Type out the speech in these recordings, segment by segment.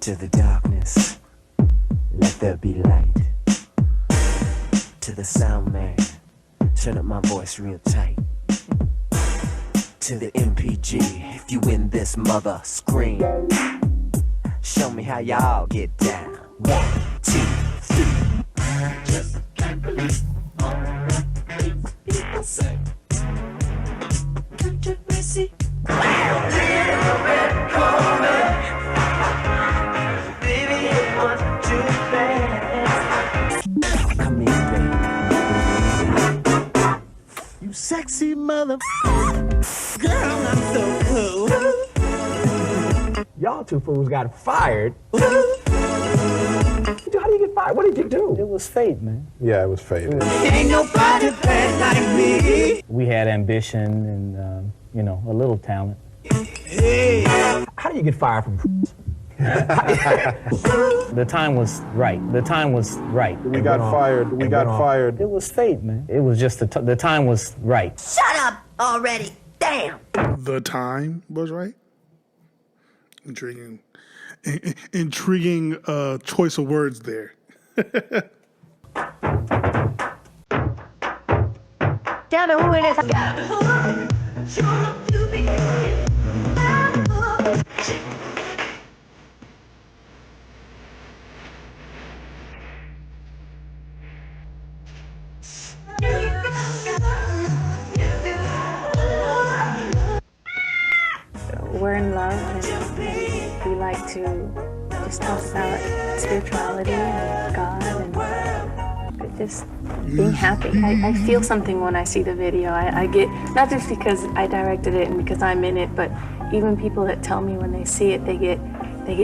To the darkness, let there be light. To the sound man, turn up my voice real tight. To the MPG, if you in this mother, scream. Show me how y'all get down. 1, 2, 3. Just can't believe all the things people say. Controversy. Little red corner. Baby, it was too fast. Come here, baby. You sexy mother. Girl, I'm so cool. Y'all two fools got fired. How do you get fired? What did you do? It was fate, man. Yeah, it was fate. Ain't nobody bad like me. We had ambition and, a little talent. Hey. How do you get fired from? The time was right. The time was right. We got fired. We got fired. It was fate, man. It was just the time was right. Shut up already. Damn. The time was right. Intriguing choice of words there. Tell me who it is. We're in love and we like to just talk about spirituality and God and just being happy. I feel something when I see the video. I get, not just because I directed it and because I'm in it, but even people that tell me when they see it, they get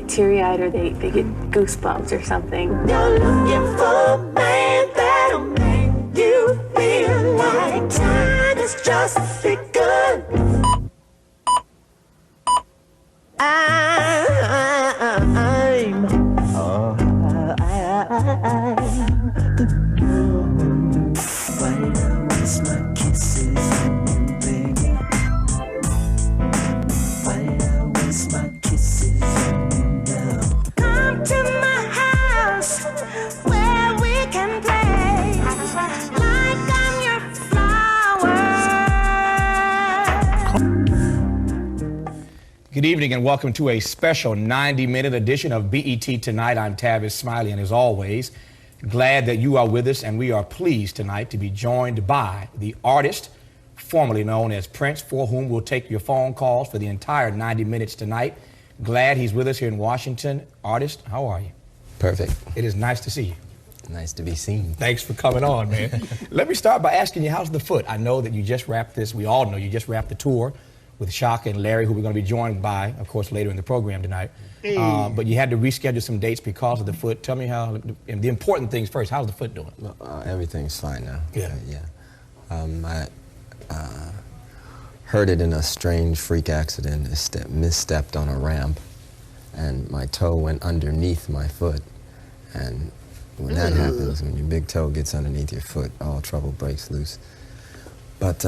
teary-eyed or they get goosebumps or something. You're looking for a man that'll make you feel like time has just begun. I'm the one. Why did I waste my kisses on you, baby? Why did I waste my kisses on you now? Come to my house where we can play like I'm your flower. Good evening and welcome to a special 90-minute edition of BET Tonight. I'm Tavis Smiley, and as always, glad that you are with us, and we are pleased tonight to be joined by the artist formerly known as Prince, for whom we'll take your phone calls for the entire 90 minutes tonight. Glad he's with us here in Washington. Artist, how are you? Perfect. It is nice to see you. Nice to be seen. Thanks for coming on, man. Let me start by asking you, how's the foot? I know that you just wrapped this, we all know you just wrapped the tour with Chaka and Larry, who we're going to be joined by, of course, later in the program tonight. Hey. But you had to reschedule some dates because of the foot. Tell me how, and the important things first, how's the foot doing? Everything's fine now. Yeah. I hurt it in a strange freak accident. I misstepped on a ramp, and my toe went underneath my foot. And when that happens, when your big toe gets underneath your foot, all trouble breaks loose. But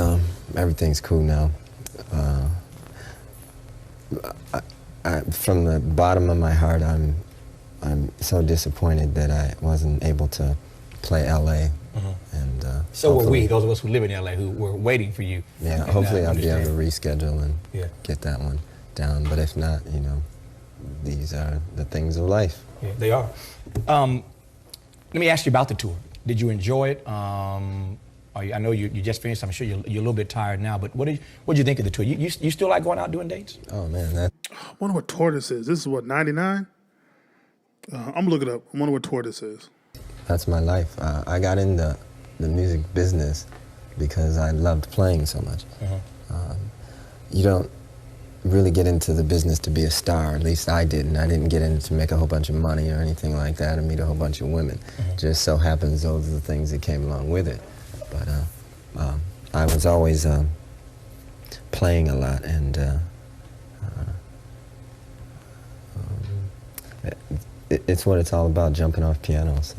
everything's cool now. From the bottom of my heart, I'm so disappointed that I wasn't able to play LA. And so were we, those of us who live in LA, who were waiting for you. Yeah, and, hopefully I'll be able to reschedule and get that one down. But if not, these are the things of life. Yeah, they are. Let me ask you about the tour. Did you enjoy it? I know you just finished. I'm sure you're a little bit tired now, but what did you think of the tour? You still like going out doing dates? Oh man, I wonder what tour this is. This is what, 99? I'm gonna look it up. I wonder what tour this is. That's my life. I got into the music business because I loved playing so much. You don't really get into the business to be a star. At least I didn't. I didn't get in to make a whole bunch of money or anything like that or meet a whole bunch of women. Just so happens those are the things that came along with it. But I was always playing a lot, and it's what it's all about, jumping off pianos.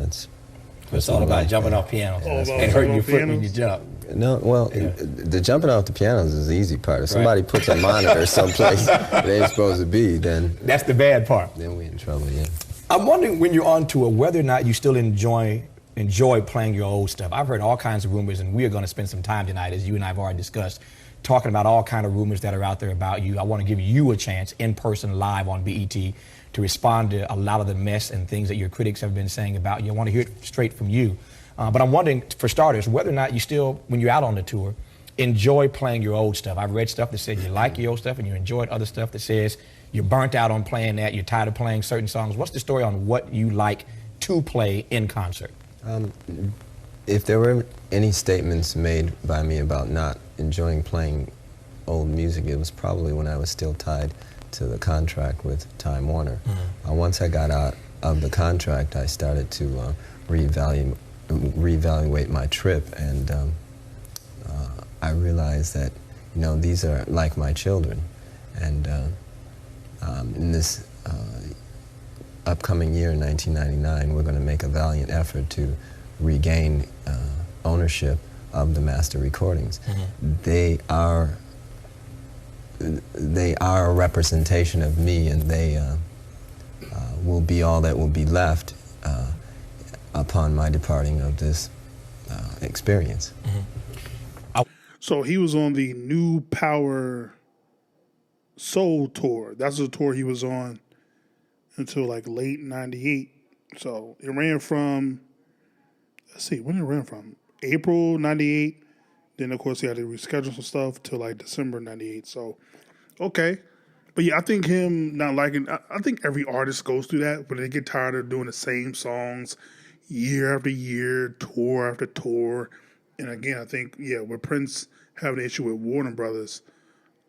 It's all about jumping off pianos and hurting your foot when you jump. No, well, the jumping off the pianos is the easy part. If somebody puts a monitor someplace they ain't supposed to be, then... That's the bad part. Then we're in trouble, yeah. I'm wondering, when you're on tour, whether or not you still enjoy playing your old stuff. I've heard all kinds of rumors, and we are going to spend some time tonight, as you and I have already discussed, talking about all kinds of rumors that are out there about you. I want to give you a chance, in person, live on BET, to respond to a lot of the mess and things that your critics have been saying about you. I want to hear it straight from you. But I'm wondering, for starters, whether or not you still, when you're out on the tour, enjoy playing your old stuff. I've read stuff that said you like your old stuff and you enjoyed other stuff that says you're burnt out on playing that, you're tired of playing certain songs. What's the story on what you like to play in concert? If there were any statements made by me about not enjoying playing old music, it was probably when I was still tied to the contract with Time Warner. Once I got out of the contract, I started to reevaluate my trip, and I realized that, you know, these are like my children, and in this upcoming year, in 1999, we're going to make a valiant effort to regain ownership of the master recordings. They are a representation of me, and they will be all that will be left upon my departing of this experience. So he was on the New Power Soul tour. That's the tour he was on until like late '98. So it ran from, let's see, when did it ran from? April '98. Then of course he had to reschedule some stuff till like December '98. So, okay. But yeah, I think him not liking, I think every artist goes through that, but they get tired of doing the same songs year after year, tour after tour. And again, I think, yeah, with Prince having an issue with Warner Brothers,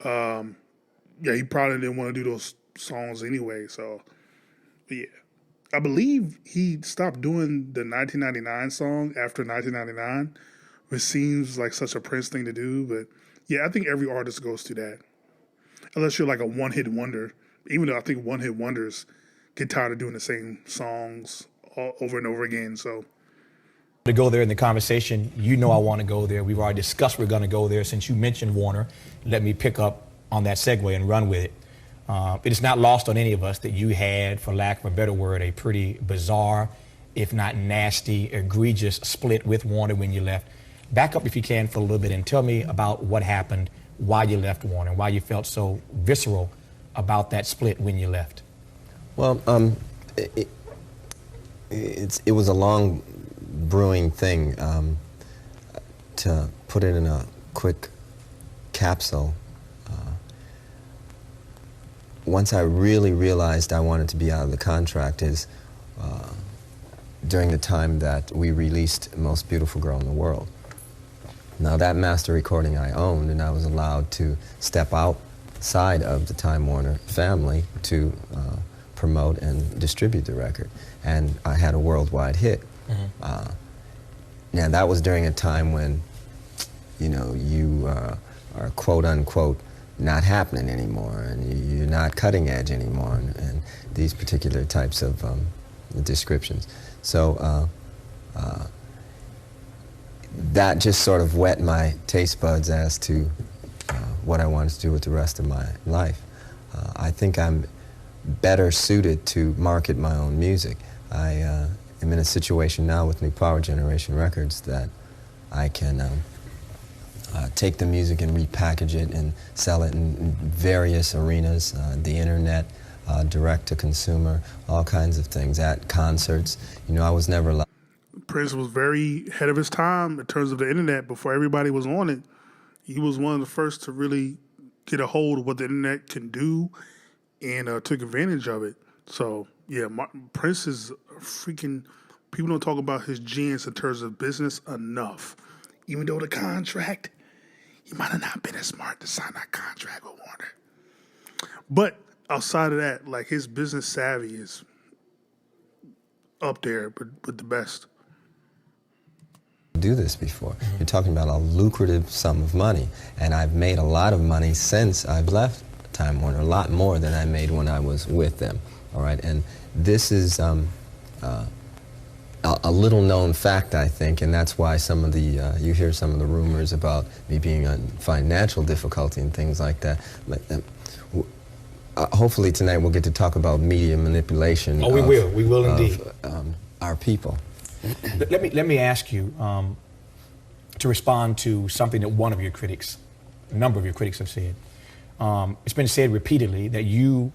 yeah, he probably didn't want to do those songs anyway. So, but yeah. I believe he stopped doing the 1999 song after 1999, which seems like such a Prince thing to do. But yeah, I think every artist goes through that. Unless you're like a one-hit wonder. Even though I think one-hit wonders get tired of doing the same songs over and over again, so. To go there in the conversation, you know I want to go there. We've already discussed we're going to go there. Since you mentioned Warner, let me pick up on that segue and run with it. It is not lost on any of us that you had, for lack of a better word, a pretty bizarre, if not nasty, egregious split with Warner when you left. Back up if you can for a little bit and tell me about what happened, why you left Warner, why you felt so visceral about that split when you left. Well, it was a long brewing thing. To put it in a quick capsule, once I really realized I wanted to be out of the contract is during the time that we released Most Beautiful Girl in the World. Now that master recording I owned, and I was allowed to step outside of the Time Warner family to promote and distribute the record. And I had a worldwide hit. Now that was during a time when, you know, you are quote unquote not happening anymore, and you're not cutting edge anymore, and these particular types of descriptions. So that just sort of whet my taste buds as to what I wanted to do with the rest of my life. I think I'm better suited to market my own music. I am in a situation now with New Power Generation Records that I can take the music and repackage it and sell it in various arenas, the internet, direct to consumer, all kinds of things, at concerts. You know, I was never allowed. Prince was very ahead of his time in terms of the internet. Before everybody was on it, he was one of the first to really get a hold of what the internet can do and took advantage of it. So, yeah, Prince is freaking, people don't talk about his genius in terms of business enough. Even though the contract, he might have not been as smart to sign that contract with Warner. But outside of that, like, his business savvy is up there with the best. Do this before. You're talking about a lucrative sum of money, and I've made a lot of money since I've left Time Warner, a lot more than I made when I was with them. All right, and this is a little known fact, I think, and that's why some of the you hear some of the rumors about me being in financial difficulty and things like that. But, hopefully tonight we'll get to talk about media manipulation. Oh, we will indeed. Our people. Let me ask you to respond to something that one of your critics, a number of your critics have said. It's been said repeatedly that you,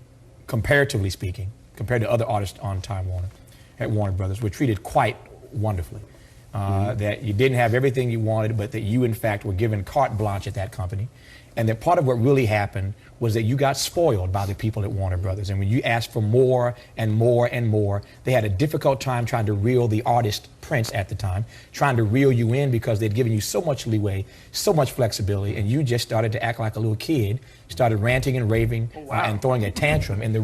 comparatively speaking, compared to other artists on Time Warner, at Warner Brothers, were treated quite wonderfully. That you didn't have everything you wanted, but that you, in fact, were given carte blanche at that company. And that part of what really happened was that you got spoiled by the people at Warner Brothers. And when you asked for more and more and more, they had a difficult time trying to reel the artist, Prince at the time, trying to reel you in because they'd given you so much leeway, so much flexibility, and you just started to act like a little kid, started ranting and raving and throwing a tantrum. And the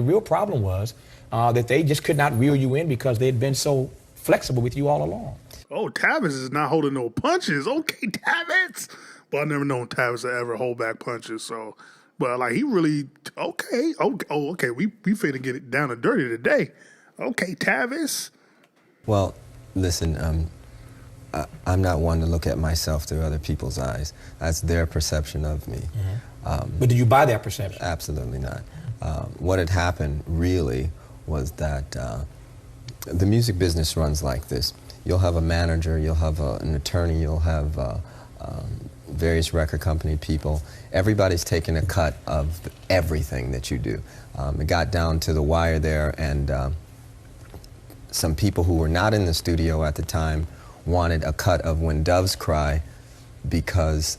real problem was that they just could not reel you in because they'd been so flexible with you all along. Oh, Tavis is not holding no punches. Okay, Tavis. But I've never known Tavis to ever hold back punches. So, but like he really, okay. We finna get it down and dirty today. Okay, Tavis. Well, listen, I'm not one to look at myself through other people's eyes. That's their perception of me. But do you buy that perception? Absolutely not. What had happened really was that the music business runs like this. You'll have a manager, you'll have an attorney, you'll have various record company people. Everybody's taking a cut of everything that you do. It got down to the wire there, and some people who were not in the studio at the time wanted a cut of When Doves Cry because,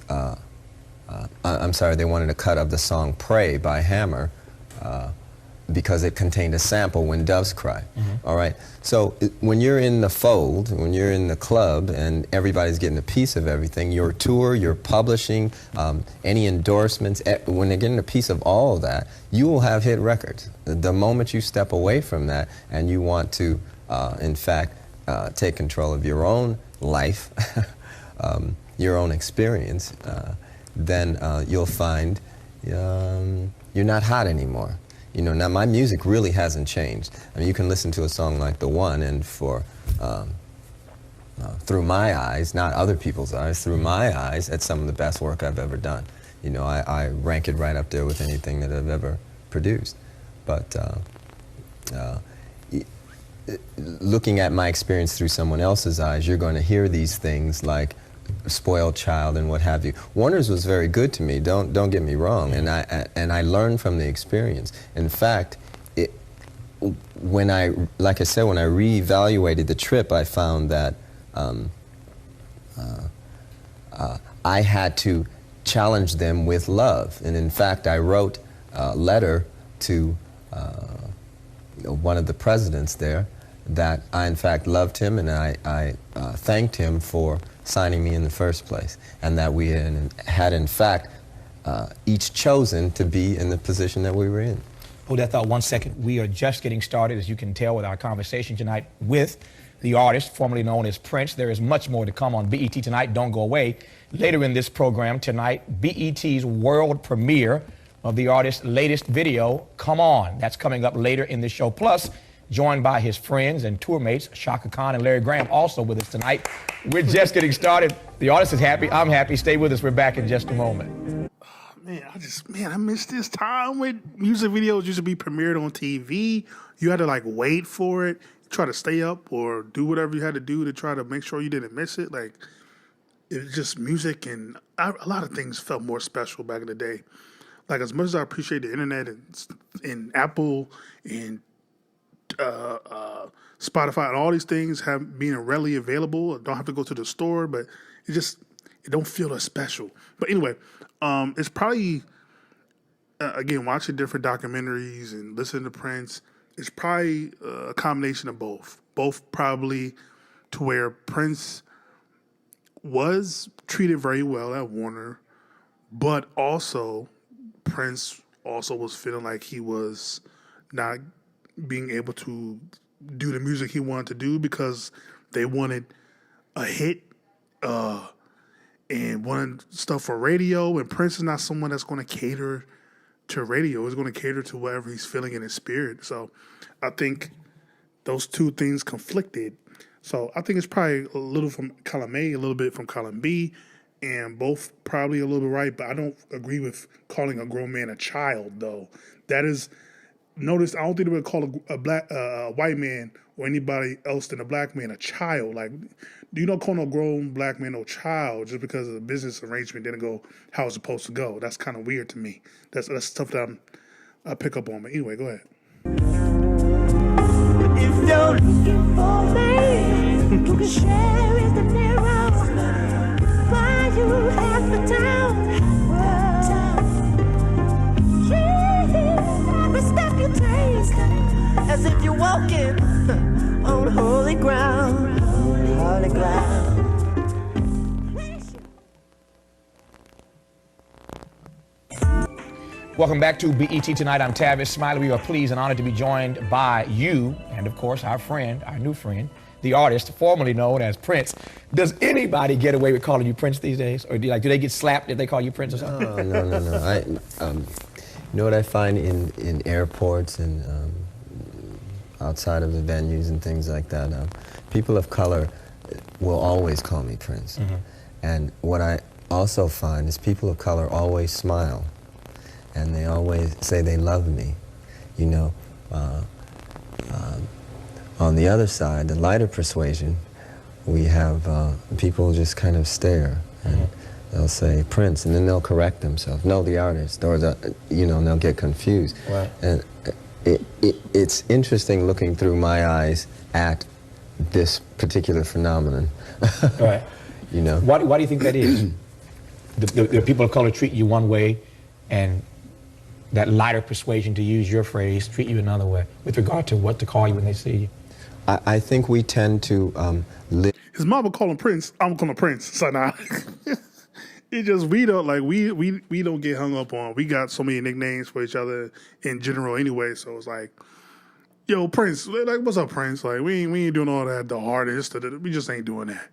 I'm sorry, they wanted a cut of the song Pray by Hammer because it contained a sample, When Doves Cry. All right, so when you're in the fold, when you're in the club and everybody's getting a piece of everything, your tour, your publishing, any endorsements, when they're getting a piece of all of that, you will have hit records. The moment you step away from that and you want to, in fact, take control of your own life, your own experience, then you'll find you're not hot anymore. You know, now my music really hasn't changed. I mean, you can listen to a song like The One, and for through my eyes, not other people's eyes, through my eyes, it's some of the best work I've ever done. You know, I rank it right up there with anything that I've ever produced. But looking at my experience through someone else's eyes, you're going to hear these things like spoiled child and what have you. Warner's was very good to me, don't get me wrong, and I learned from the experience. In fact, when I reevaluated the trip, I found that I had to challenge them with love. And in fact, I wrote a letter to one of the presidents there that I in fact loved him, and I thanked him for signing me in the first place, and that we had in fact each chosen to be in the position that we were in. Hold that thought 1 second. We are just getting started, as you can tell, with our conversation tonight with the artist formerly known as Prince. There is much more to come on BET Tonight. Don't go away. Later in this program tonight, BET's world premiere of the artist's latest video, Come On. That's coming up later in the show. Plus, joined by his friends and tour mates, Chaka and Larry Graham, also with us tonight. We're just getting started. The artist is happy. I'm happy. Stay with us. We're back in just a moment. I miss this time when music videos used to be premiered on TV. You had to like wait for it, try to stay up or do whatever you had to do to try to make sure you didn't miss it. Like, it was just music, and a lot of things felt more special back in the day. Like, as much as I appreciate the internet and Apple and Spotify and all these things being readily available, don't have to go to the store, but it don't feel as special. But anyway, it's probably again, watching different documentaries and listening to Prince, it's probably a combination of both. Both probably to where Prince was treated very well at Warner, but also Prince also was feeling like he was not being able to do the music he wanted to do because they wanted a hit and wanted stuff for radio, and Prince is not someone that's going to cater to radio. He's going to cater to whatever he's feeling in his spirit. So I think those two things conflicted. So I think it's probably a little from column A, a little bit from column B, and both probably a little bit right, but I don't agree with calling a grown man a child, though. That is, notice, I don't think they would call a white man or anybody else than a black man a child. Like, you don't call no grown black man no child just because of the business arrangement didn't go how it's supposed to go. That's kind of weird to me. That's stuff that I pick up on. But anyway, go ahead. If you're looking for me, you can share in the narrow. Why you have the town? Every step you take, as if you're walking on holy ground. Holy ground. Welcome back to BET Tonight. I'm Tavis Smiley. We are pleased and honored to be joined by you and, of course, our friend, our new friend, the artist formerly known as Prince. Does anybody get away with calling you Prince these days? Or do they get slapped if they call you Prince or something? No. You know what I find in airports and outside of the venues and things like that, people of color will always call me Prince. Mm-hmm. And what I also find is people of color always smile. And they always say they love me, you know. On the other side, the lighter persuasion, we have people just kind of stare, and they'll say Prince, and then they'll correct themselves. No, the artist, or and they'll get confused. Right. And it's interesting looking through my eyes at this particular phenomenon. Right. You know. Why do you think that is? The people of color treat you one way, and that lighter persuasion, to use your phrase, treat you another way with regard to what to call you when they see you? I think we tend to live. His mom would call him Prince. I'm calling him Prince. So now, it just, we don't get hung up on. We got so many nicknames for each other in general anyway. So it's like, yo, Prince, like, what's up, Prince? Like, we ain't doing all that, the artist. We just ain't doing that.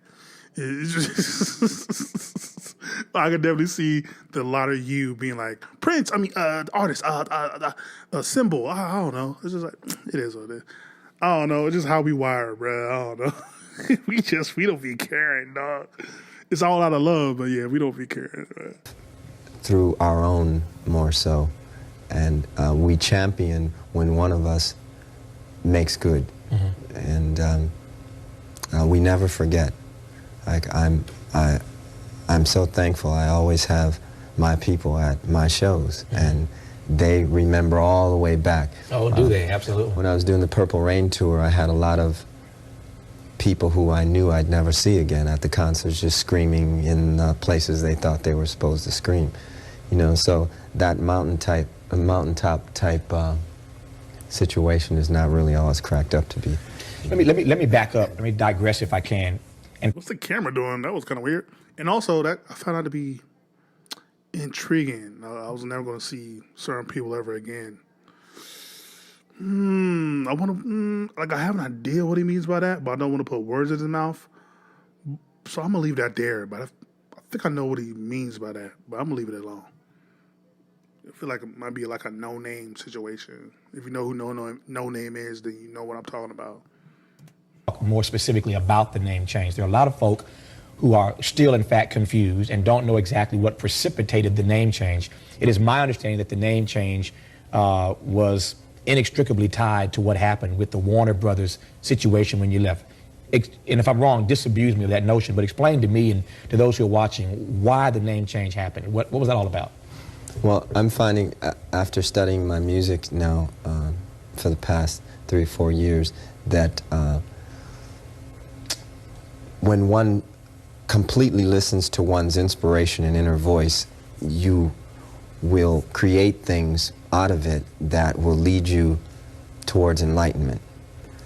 It's just, I could definitely see the lot of you being like, Prince, artist, symbol. I don't know. It's just like, it is what it is. I don't know. It's just how we wired, bro. I don't know. we don't be caring, dog. It's all out of love, but yeah, we don't be caring. Bro. Through our own, more so. And we champion when one of us makes good. Mm-hmm. And we never forget. Like, I'm so thankful. I always have my people at my shows, mm-hmm. and they remember all the way back. Oh, do they? Absolutely. When I was doing the Purple Rain tour, I had a lot of people who I knew I'd never see again at the concerts, just screaming in places they thought they were supposed to scream. You know, so that mountaintop type situation is not really all it's cracked up to be. Let me back up. Let me digress if I can. And what's the camera doing? That was kind of weird. And also, that I found out to be intriguing. I was never going to see certain people ever again. I want to, I have an idea what he means by that, but I don't want to put words in his mouth. So I'm going to leave that there. But I think I know what he means by that, but I'm going to leave it alone. I feel like it might be like a no-name situation. If you know who no name is, then you know what I'm talking about. More specifically about the name change. There are a lot of folk who are still, in fact, confused and don't know exactly what precipitated the name change. It is my understanding that the name change was inextricably tied to what happened with the Warner Brothers situation when you left. And if I'm wrong, disabuse me of that notion, but explain to me and to those who are watching why the name change happened. What was that all about? Well, I'm finding, after studying my music now for the past 3 or 4 years, that when one completely listens to one's inspiration and inner voice, you will create things out of it that will lead you towards enlightenment.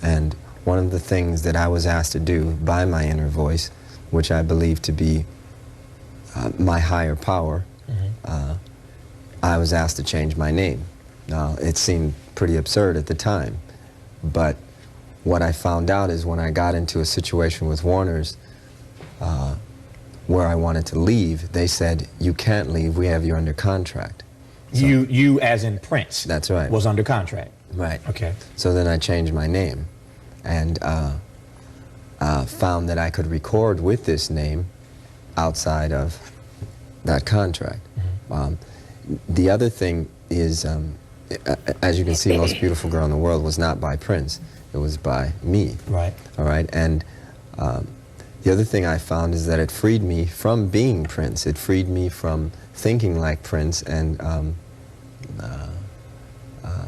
And one of the things that I was asked to do by my inner voice, which I believe to be my higher power, mm-hmm. I was asked to change my name. Now, it seemed pretty absurd at the time, but what I found out is when I got into a situation with Warner's where I wanted to leave, they said, you can't leave, we have you under contract. So, you as in Prince? That's right. Was under contract? Right. Okay. So then I changed my name. And found that I could record with this name outside of that contract. The other thing is, as you can see, Most Beautiful Girl in the World was not by Prince. It was by me. Right. All right. And the other thing I found is that it freed me from being Prince. It freed me from thinking like Prince, and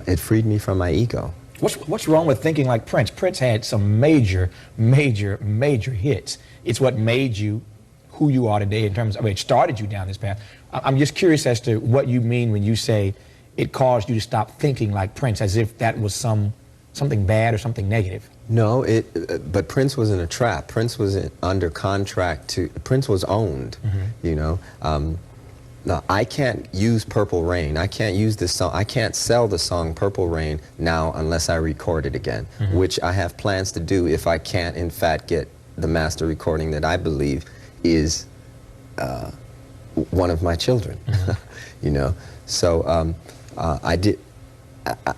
it freed me from my ego. What's wrong with thinking like Prince? Prince had some major hits. It's what made you who you are today in terms of, I mean, it started you down this path. I'm just curious as to what you mean when you say it caused you to stop thinking like Prince, as if that was something bad or something negative. No, but Prince was in a trap. Prince was under contract to, Prince was owned, you know. No, I can't use Purple Rain. I can't use this song. I can't sell the song Purple Rain now unless I record it again, which I have plans to do if I can't, in fact, get the master recording that I believe is one of my children, you know. So I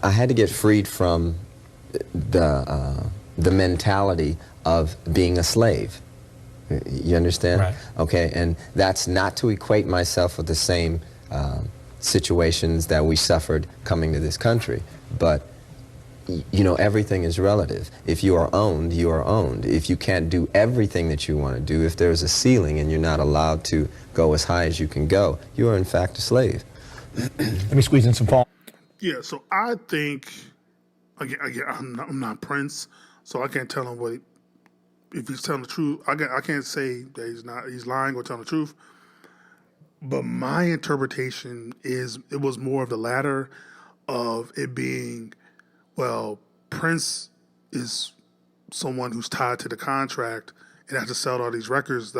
had to get freed from the mentality of being a slave. You understand? Right. Okay, and that's not to equate myself with the same situations that we suffered coming to this country, but you know, everything is relative. If you are owned, you are owned. If you can't do everything that you want to do, if there's a ceiling and you're not allowed to go as high as you can go, you are in fact a slave. Let me squeeze in some phone. Yeah, so I think, again I'm not Prince, so I can't tell him what if he's telling the truth. I can't say that he's lying or telling the truth. But my interpretation is it was more of the latter of it being, well, Prince is someone who's tied to the contract and has to sell all these records,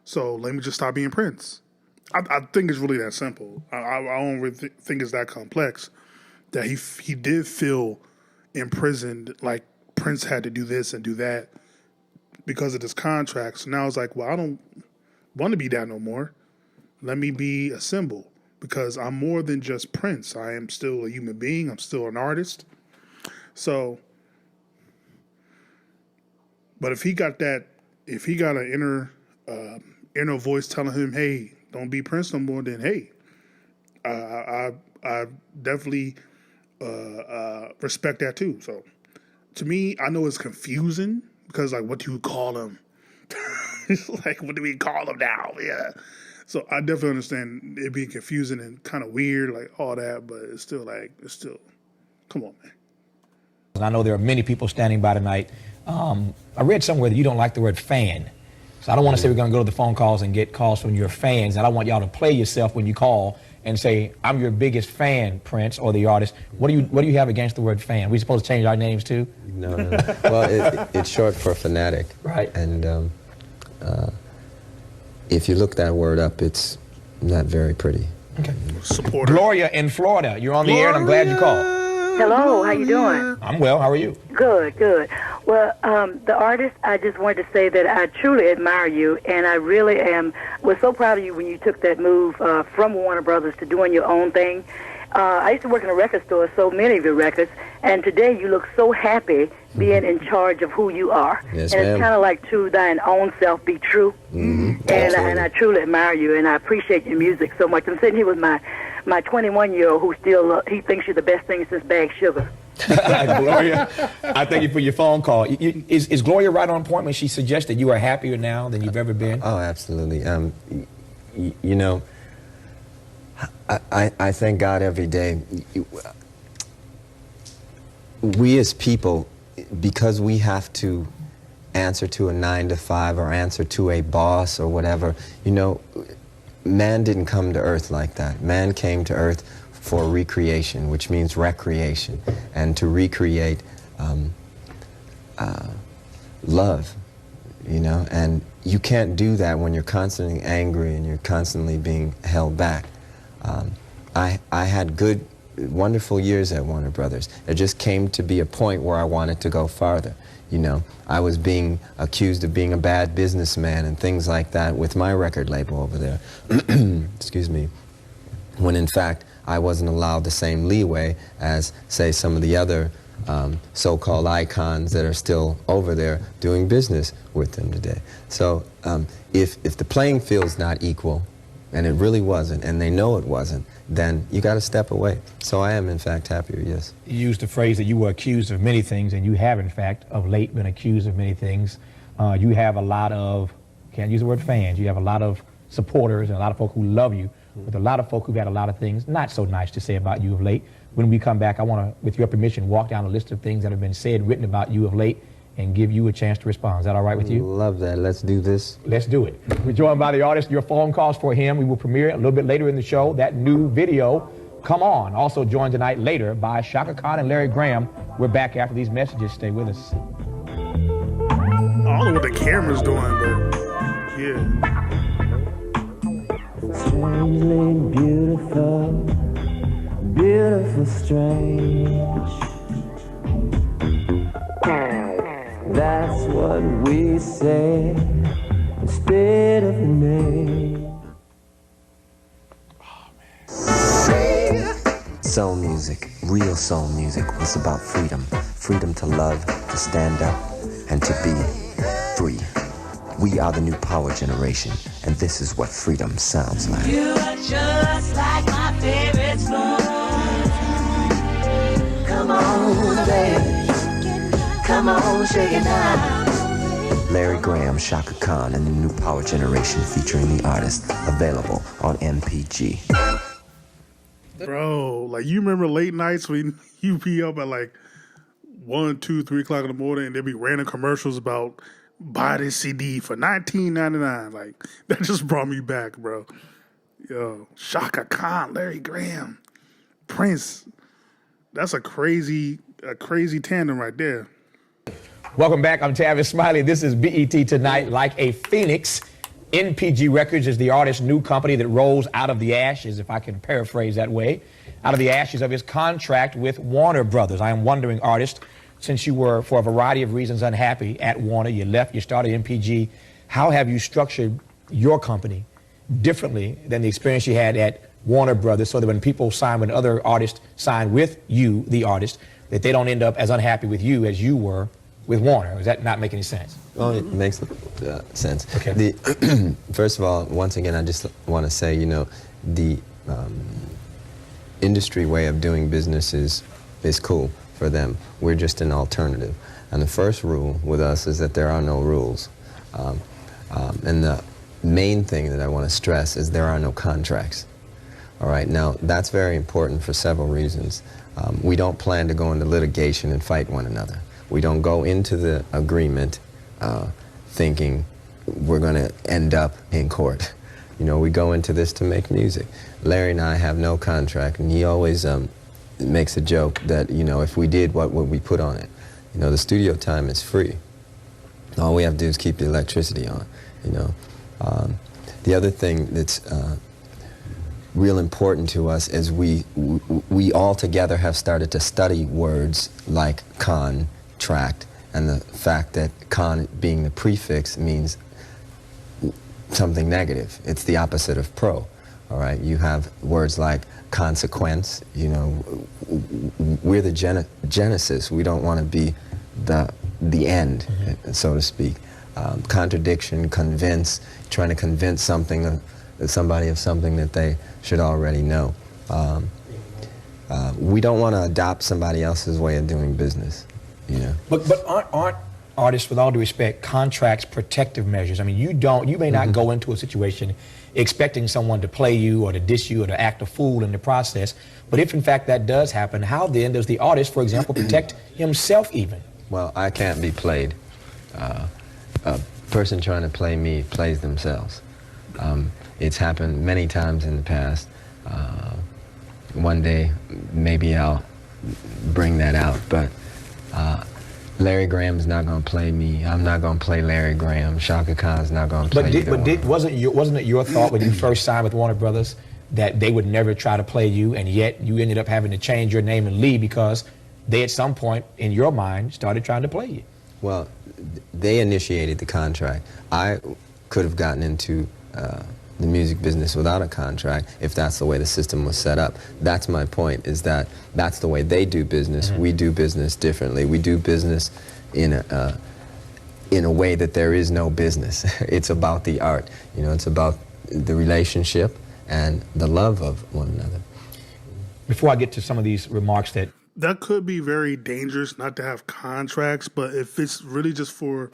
So let me just stop being Prince. I think it's really that simple. I don't really think it's that complex. That he did feel imprisoned, like Prince had to do this and do that because of this contract. So now it's like, well, I don't want to be that no more. Let me be a symbol, because I'm more than just Prince. I am still a human being. I'm still an artist. So, but if he got an inner voice telling him, hey, don't be Prince no more, then hey, I definitely respect that too. So to me, I know it's confusing because, like, what do you call him? It's like, what do we call him now? Yeah. So I definitely understand it being confusing and kind of weird, like all that, but it's still, come on, man. I know there are many people standing by tonight. I read somewhere that you don't like the word fan. So I don't want to say we're going to go to the phone calls and get calls from your fans. And I want y'all to play yourself when you call and say, I'm your biggest fan, Prince, or the artist. What do you have against the word fan? We supposed to change our names too? No. Well, it's short for fanatic. Right. And if you look that word up, it's not very pretty. Okay. Supporter. Gloria in Florida, you're on the air and I'm glad you called. Hello, how you doing? I'm well, how are you? Good. Well, the artist, I just wanted to say that I truly admire you, and I really was so proud of you when you took that move from Warner Brothers to doing your own thing. I used to work in a record store, so many of your records, and today you look so happy being in charge of who you are. Yes, and ma'am. it's kind of like to thine own self be true. Mm-hmm. And I truly admire you, and I appreciate your music so much. I'm sitting here with my 21-year-old who still, he thinks you're the best thing since bagged sugar. Gloria, I thank you for your phone call. Is Gloria right on point when she suggests that you are happier now than you've ever been? Oh, absolutely. You know, I thank God every day. We as people, because we have to answer to a 9-to-5 or answer to a boss or whatever, you know, man didn't come to earth like that. Man came to earth for recreation, which means recreation, and to recreate love, you know, and you can't do that when you're constantly angry and you're constantly being held back. I had good, wonderful years at Warner Brothers. It just came to be a point where I wanted to go farther. You know, I was being accused of being a bad businessman and things like that with my record label over there. Excuse me. When in fact, I wasn't allowed the same leeway as, say, some of the other so-called icons that are still over there doing business with them today. So if the playing field's not equal, and it really wasn't, and they know it wasn't, then you got to step away. So I am, in fact, happier, yes. You used the phrase that you were accused of many things, and you have, in fact, of late been accused of many things. You have a lot of, can't use the word fans, you have a lot of supporters and a lot of folk who love you, with a lot of folk who've had a lot of things not so nice to say about you of late. When we come back, I want to, with your permission, walk down a list of things that have been said, written about you of late, and give you a chance to respond. Is that all right with you? Love that. Let's do this. Let's do it. We're joined by the artist. Your phone calls for him. We will premiere a little bit later in the show that new video, Come On. Also joined tonight later by Chaka Khan and Larry Graham. We're back after these messages. Stay with us. I don't know what the camera's doing, but yeah. Strangely beautiful, beautiful, strange. That's what we say instead of the name. Soul music, real soul music, was about freedom. Freedom to love, to stand up, and to be free. We are the new power generation, and this is what freedom sounds like. You are just like my favorite song. Come on, baby. Come on, shake it now. Larry Graham, Chaka Khan, and the new power generation featuring the artist. Available on MPG. Bro, like, you remember late nights when you be up at like 1, 2, 3 o'clock in the morning and there be random commercials about buy this CD for $19.99. Like, that just brought me back, bro. Yo, Chaka Khan, Larry Graham, Prince. That's a crazy tandem right there. Welcome back. I'm Tavis Smiley. This is BET Tonight. Like a phoenix, NPG Records is the artist's new company that rose out of the ashes, if I can paraphrase that way, out of the ashes of his contract with Warner Brothers. I am wondering, artist, since you were, for a variety of reasons, unhappy at Warner, you left, you started NPG, how have you structured your company differently than the experience you had at Warner Brothers, so that when people sign, when other artists sign with you, the artist, that they don't end up as unhappy with you as you were with Warner? Does that not make any sense? Well, it makes sense. Okay. First of all, once again, I just want to say, you know, the industry way of doing business is cool for them. We're just an alternative. And the first rule with us is that there are no rules. And the main thing that I want to stress is there are no contracts. All right, now that's very important for several reasons. We don't plan to go into litigation and fight one another. We don't go into the agreement thinking we're going to end up in court. You know, we go into this to make music. Larry and I have no contract, and he always makes a joke that, you know, if we did, what would we put on it? You know, the studio time is free. All we have to do is keep the electricity on, you know. The other thing that's real important to us is we all together have started to study words like contract, and the fact that con being the prefix means something negative. It's the opposite of pro. All right, you have words like consequence. You know, we're the genesis. We don't want to be the end, so to speak. Contradiction, convince, trying to convince somebody of something that they should already know. We don't want to adopt somebody else's way of doing business, you know. But aren't artists, with all due respect, contracts protective measures? I mean, you may not go into a situation expecting someone to play you or to diss you or to act a fool in the process, but if in fact that does happen, how then does the artist, for example, protect himself even? Well, I can't be played. A person trying to play me plays themselves. It's happened many times in the past. One day, maybe I'll bring that out, but Larry Graham's not going to play me. I'm not going to play Larry Graham. Chaka Khan's not going to play wasn't it your thought when you first signed with Warner Brothers that they would never try to play you, and yet you ended up having to change your name and leave because they at some point in your mind started trying to play you? Well, they initiated the contract. I could have gotten into the music business without a contract if that's the way the system was set up. That's my point, is that that's the way they do business. We do business differently. We do business in a way that there is no business. It's about the art. You know, it's about the relationship and the love of one another. Before I get to some of these remarks that could be very dangerous not to have contracts, but if it's really just for,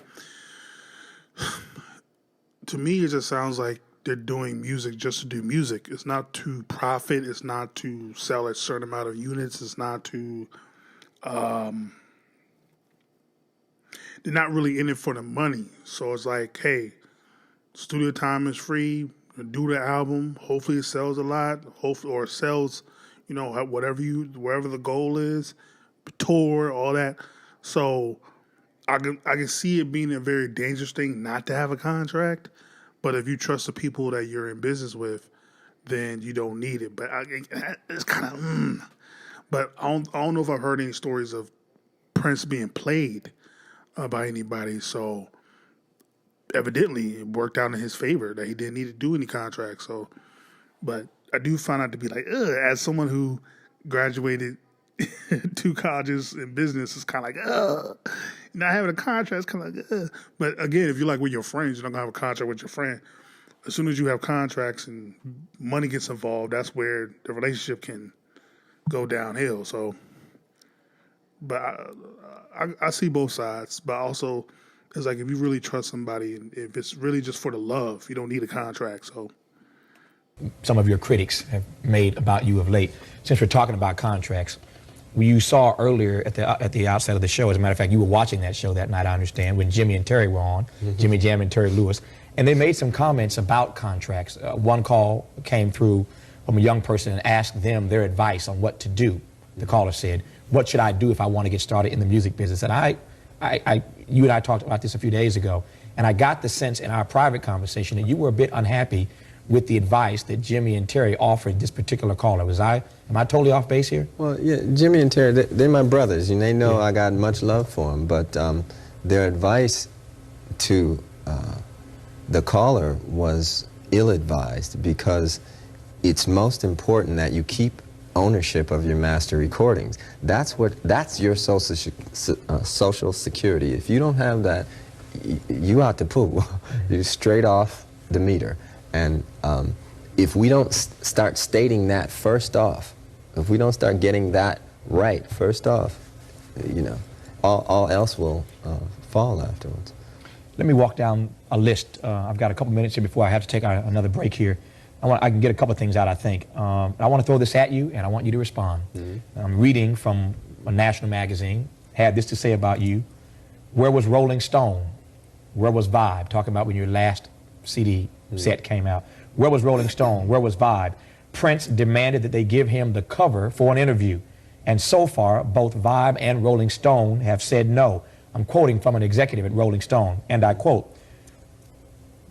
to me, it just sounds like they're doing music just to do music. It's not to profit. It's not to sell a certain amount of units. It's not to, they're not really in it for the money. So it's like, hey, studio time is free. Do the album. Hopefully it sells a lot. Hopefully, or sells, you know, wherever the goal is, tour, all that. So I can see it being a very dangerous thing not to have a contract. But if you trust the people that you're in business with, then you don't need it. But it's kind of, But I don't know if I've heard any stories of Prince being played by anybody. So evidently it worked out in his favor that he didn't need to do any contracts. So, but I do find out to be like, as someone who graduated 2 colleges in business, it's kind of like, not having a contract is kind of like, But again, if you're like with your friends, you're not going to have a contract with your friend. As soon as you have contracts and money gets involved, that's where the relationship can go downhill. So, but I see both sides. But also, it's like if you really trust somebody, and if it's really just for the love, you don't need a contract. So, some of your critics have made about you of late. Since we're talking about contracts, you saw earlier at the outset of the show, as a matter of fact, you were watching that show that night, I understand, when Jimmy and Terry were on, Jimmy Jam and Terry Lewis, and they made some comments about contracts. One call came through from a young person and asked them their advice on what to do. The caller said, what should I do if I want to get started in the music business? And you and I talked about this a few days ago, and I got the sense in our private conversation that you were a bit unhappy with the advice that Jimmy and Terry offered this particular caller. Am I totally off base here? Well, yeah, Jimmy and Terry, they're my brothers, and they know I got much love for them, but their advice to the caller was ill-advised, because it's most important that you keep ownership of your master recordings. That's your social security. If you don't have that, you out to poo. You're straight off the meter. And if we don't start stating that first off, if we don't start getting that right first off, you know, all else will fall afterwards. Let me walk down a list. I've got a couple minutes here before I have to take another break here. I can get a couple things out, I think. I want to throw this at you, and I want you to respond. I'm reading from a national magazine, had this to say about you. Where was Rolling Stone? Where was Vibe? Talking about when your last CD set came out. Where was Rolling Stone? Where was Vibe? Prince demanded that they give him the cover for an interview. And so far, both Vibe and Rolling Stone have said no. I'm quoting from an executive at Rolling Stone, and I quote,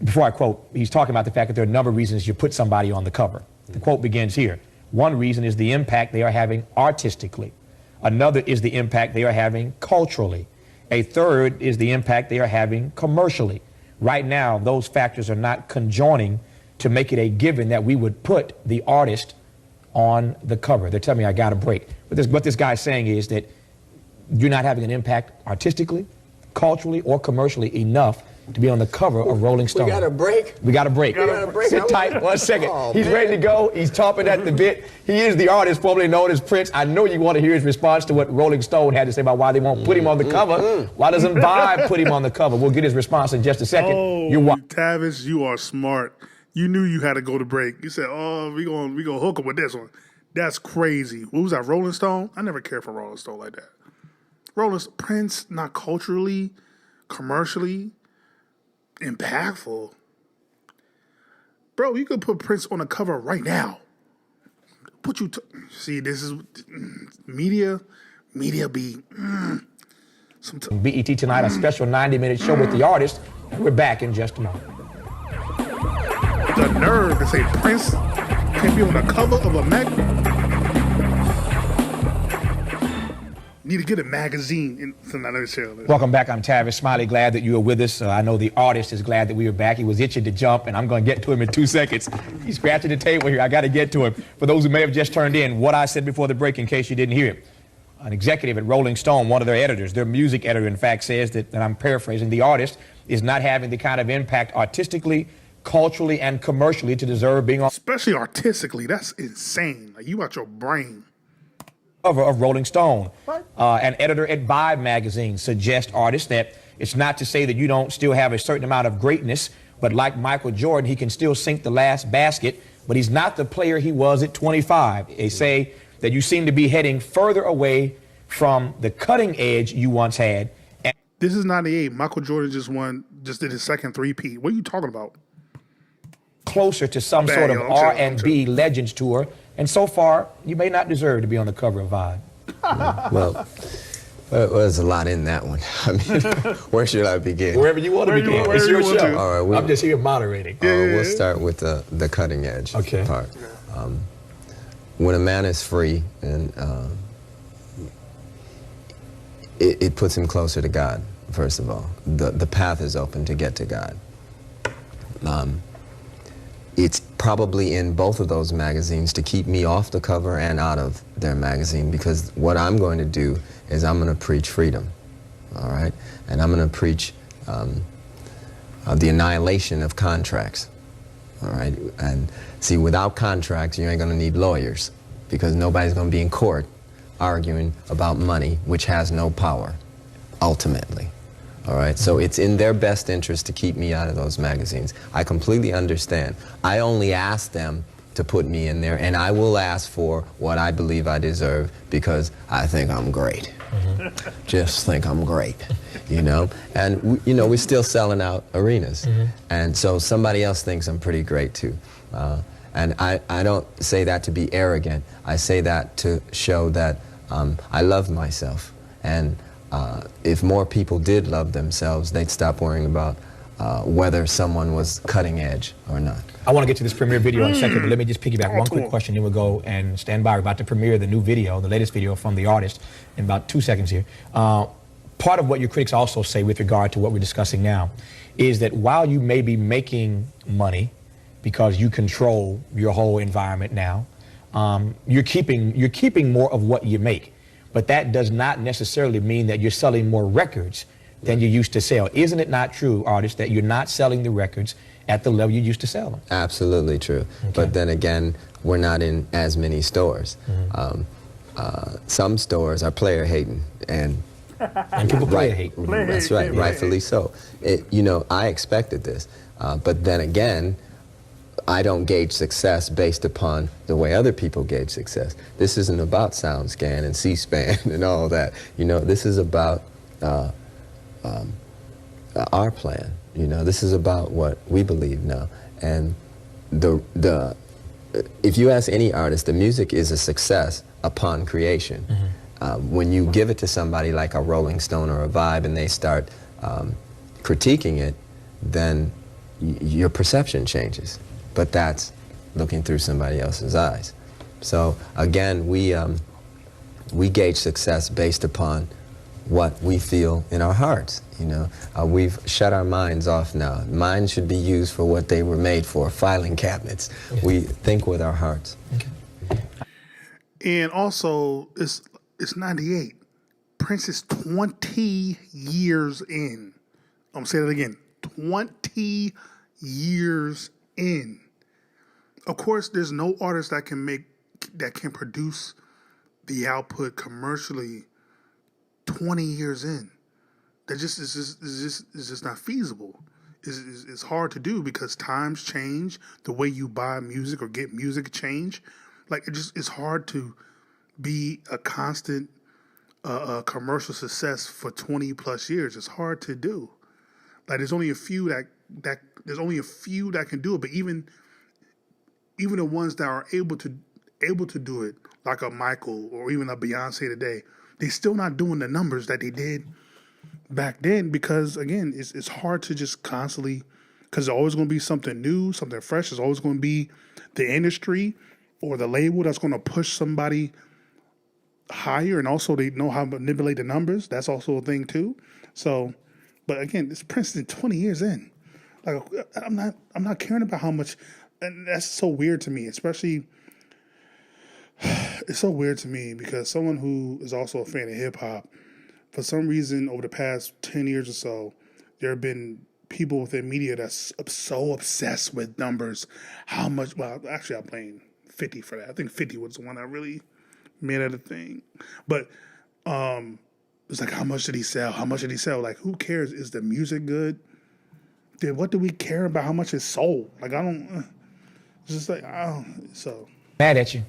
before I quote, he's talking about the fact that there are a number of reasons you put somebody on the cover. The quote begins here. One reason is the impact they are having artistically. Another is the impact they are having culturally. A third is the impact they are having commercially. Right now, those factors are not conjoining to make it a given that we would put the artist on the cover. They're telling me I got a break. But what this guy's saying is that you're not having an impact artistically, culturally, or commercially enough to be on the cover of Rolling Stone. We got a break? We got a break. Sit tight 1 second. He's ready to go. He's chomping at the bit. He is the artist formerly known as Prince. I know you want to hear his response to what Rolling Stone had to say about why they won't put him on the cover. Why doesn't Vibe put him on the cover? We'll get his response in just a second. Tavis, you are smart. You knew you had to go to break. You said, we gonna hook him with this one. That's crazy. What was that, Rolling Stone? I never cared for Rolling Stone like that. Prince, not culturally, commercially impactful. Bro, you could put Prince on a cover right now. See, this is media be BET Tonight, a special 90-minute show with the artist. We're back in just a moment. The nerve to say Prince can be on the cover of a mag. Need to get a magazine. Not necessarily. Welcome back. I'm Tavis Smiley. Glad that you are with us. I know the artist is glad that we are back. He was itching to jump, and I'm going to get to him in 2 seconds. He's scratching the table here. I got to get to him. For those who may have just turned in, what I said before the break, in case you didn't hear it, an executive at Rolling Stone, one of their editors, their music editor, in fact, says that, and I'm paraphrasing, the artist is not having the kind of impact artistically, culturally, and commercially to deserve being on. Especially artistically, that's insane. Like, you out your brain. Cover of Rolling Stone. An editor at Vibe magazine suggests artists that it's not to say that you don't still have a certain amount of greatness, but like Michael Jordan, he can still sink the last basket, but he's not the player he was at 25. They say that you seem to be heading further away from the cutting edge you once had. And this is 98. Michael Jordan just did his second three-peat. What are you talking about? Closer to some sort of R&B Legends tour. And so far, you may not deserve to be on the cover of Vibe. Well, there's a lot in that one. I mean, where should I begin? Wherever you want to begin. It's your show. All right, I'm just here moderating. We'll start with the cutting edge part. When a man is free, and it puts him closer to God, first of all. The path is open to get to God. It's probably in both of those magazines to keep me off the cover and out of their magazine, because what I'm going to do is I'm going to preach freedom, all right? And I'm going to preach the annihilation of contracts, all right? And see, without contracts, you ain't going to need lawyers, because nobody's going to be in court arguing about money, which has no power, ultimately. All right, so it's in their best interest to keep me out of those magazines. I completely understand. I only ask them to put me in there, and I will ask for what I believe I deserve, because I think I'm great. Just think I'm great, you know? And, you know, we're still selling out arenas. And so somebody else thinks I'm pretty great, too. And I don't say that to be arrogant. I say that to show that I love myself. And if more people did love themselves, they'd stop worrying about whether someone was cutting edge or not. I want to get to this premiere video in a second, but let me just piggyback one quick question, then we'll go and stand by. We're about to premiere the new video, the latest video from the artist, in about 2 seconds here. Part of what your critics also say with regard to what we're discussing now is that while you may be making money because you control your whole environment now, you're keeping more of what you make. But that does not necessarily mean that you're selling more records than you used to sell. Isn't it not true, artists, that you're not selling the records at the level you used to sell them? Absolutely true. Okay. But then again, we're not in as many stores. Some stores are player hating, and people player hate. That's right, rightfully so. You know, I expected this, but then again, I don't gauge success based upon the way other people gauge success. This isn't about SoundScan and C-SPAN and all that. You know, this is about our plan. You know, this is about what we believe now. And if you ask any artist, the music is a success upon creation. When you give it to somebody like a Rolling Stone or a Vibe and they start critiquing it, then your perception changes. But that's looking through somebody else's eyes. So again, we gauge success based upon what we feel in our hearts. You know, we've shut our minds off now. Minds should be used for what they were made for, filing cabinets. We think with our hearts. And also, it's 98. Prince is 20 years in. I'm saying it again. 20 years in. Of course, there's no artist that can produce the output commercially 20 years in. That is just not feasible. It's hard to do because times change. The way you buy music or get music change. Like it's hard to be a constant commercial success for 20 plus years. It's hard to do. Like there's only a few that can do it, but even the ones that are able to do it, like a Michael or even a Beyonce today, they're still not doing the numbers that they did back then because, again, it's hard to just constantly, because there's always going to be something new, something fresh. There's always going to be the industry or the label that's going to push somebody higher, and also they know how to manipulate the numbers. That's also a thing too. So, but again, this Princeton 20 years in. Like, I'm not caring about how much, and that's so weird to me, especially. It's so weird to me because someone who is also a fan of hip hop, for some reason over the past 10 years or so, there have been people within media that's so obsessed with numbers. How much? Well, actually, I'm playing 50 for that. I think 50 was the one that really made it a thing. But it's like, how much did he sell? How much did he sell? Like, who cares? Is the music good? Then what do we care about how much it sold? Like, I don't. It's just like, I don't. So. Mad at you.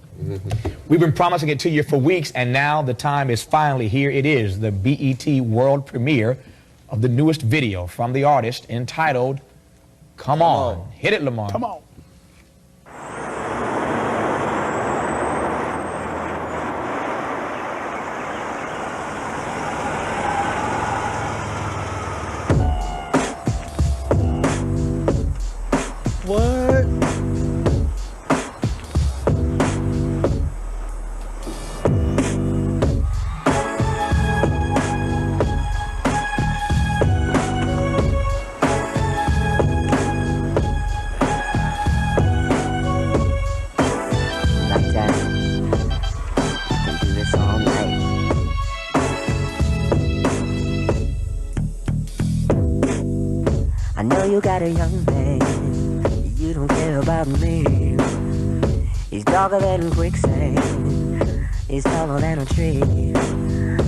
We've been promising it to you for weeks, and now the time is finally here. It is the BET world premiere of the newest video from the artist entitled Come On. Hit it, Lamar. Come on. What? Like that. Can do this all night. I know you got a young man. You don't care about me. He's darker than quicksand. He's taller than a tree.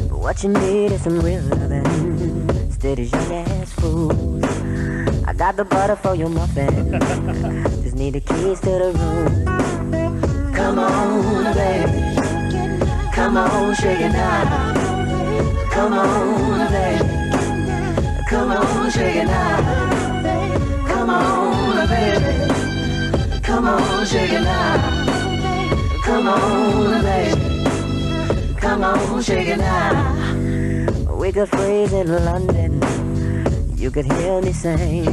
But what you need is some real loving. Instead of young ass fools. I got the butter for your muffin. Just need the keys to the room. Come on, baby. Come on, shake it now. Come on, baby. Come on, shake it now. Come on, baby. Come on, shake it now. Come on, baby. Come on, shake it now. We could freeze in London. You could hear me sing.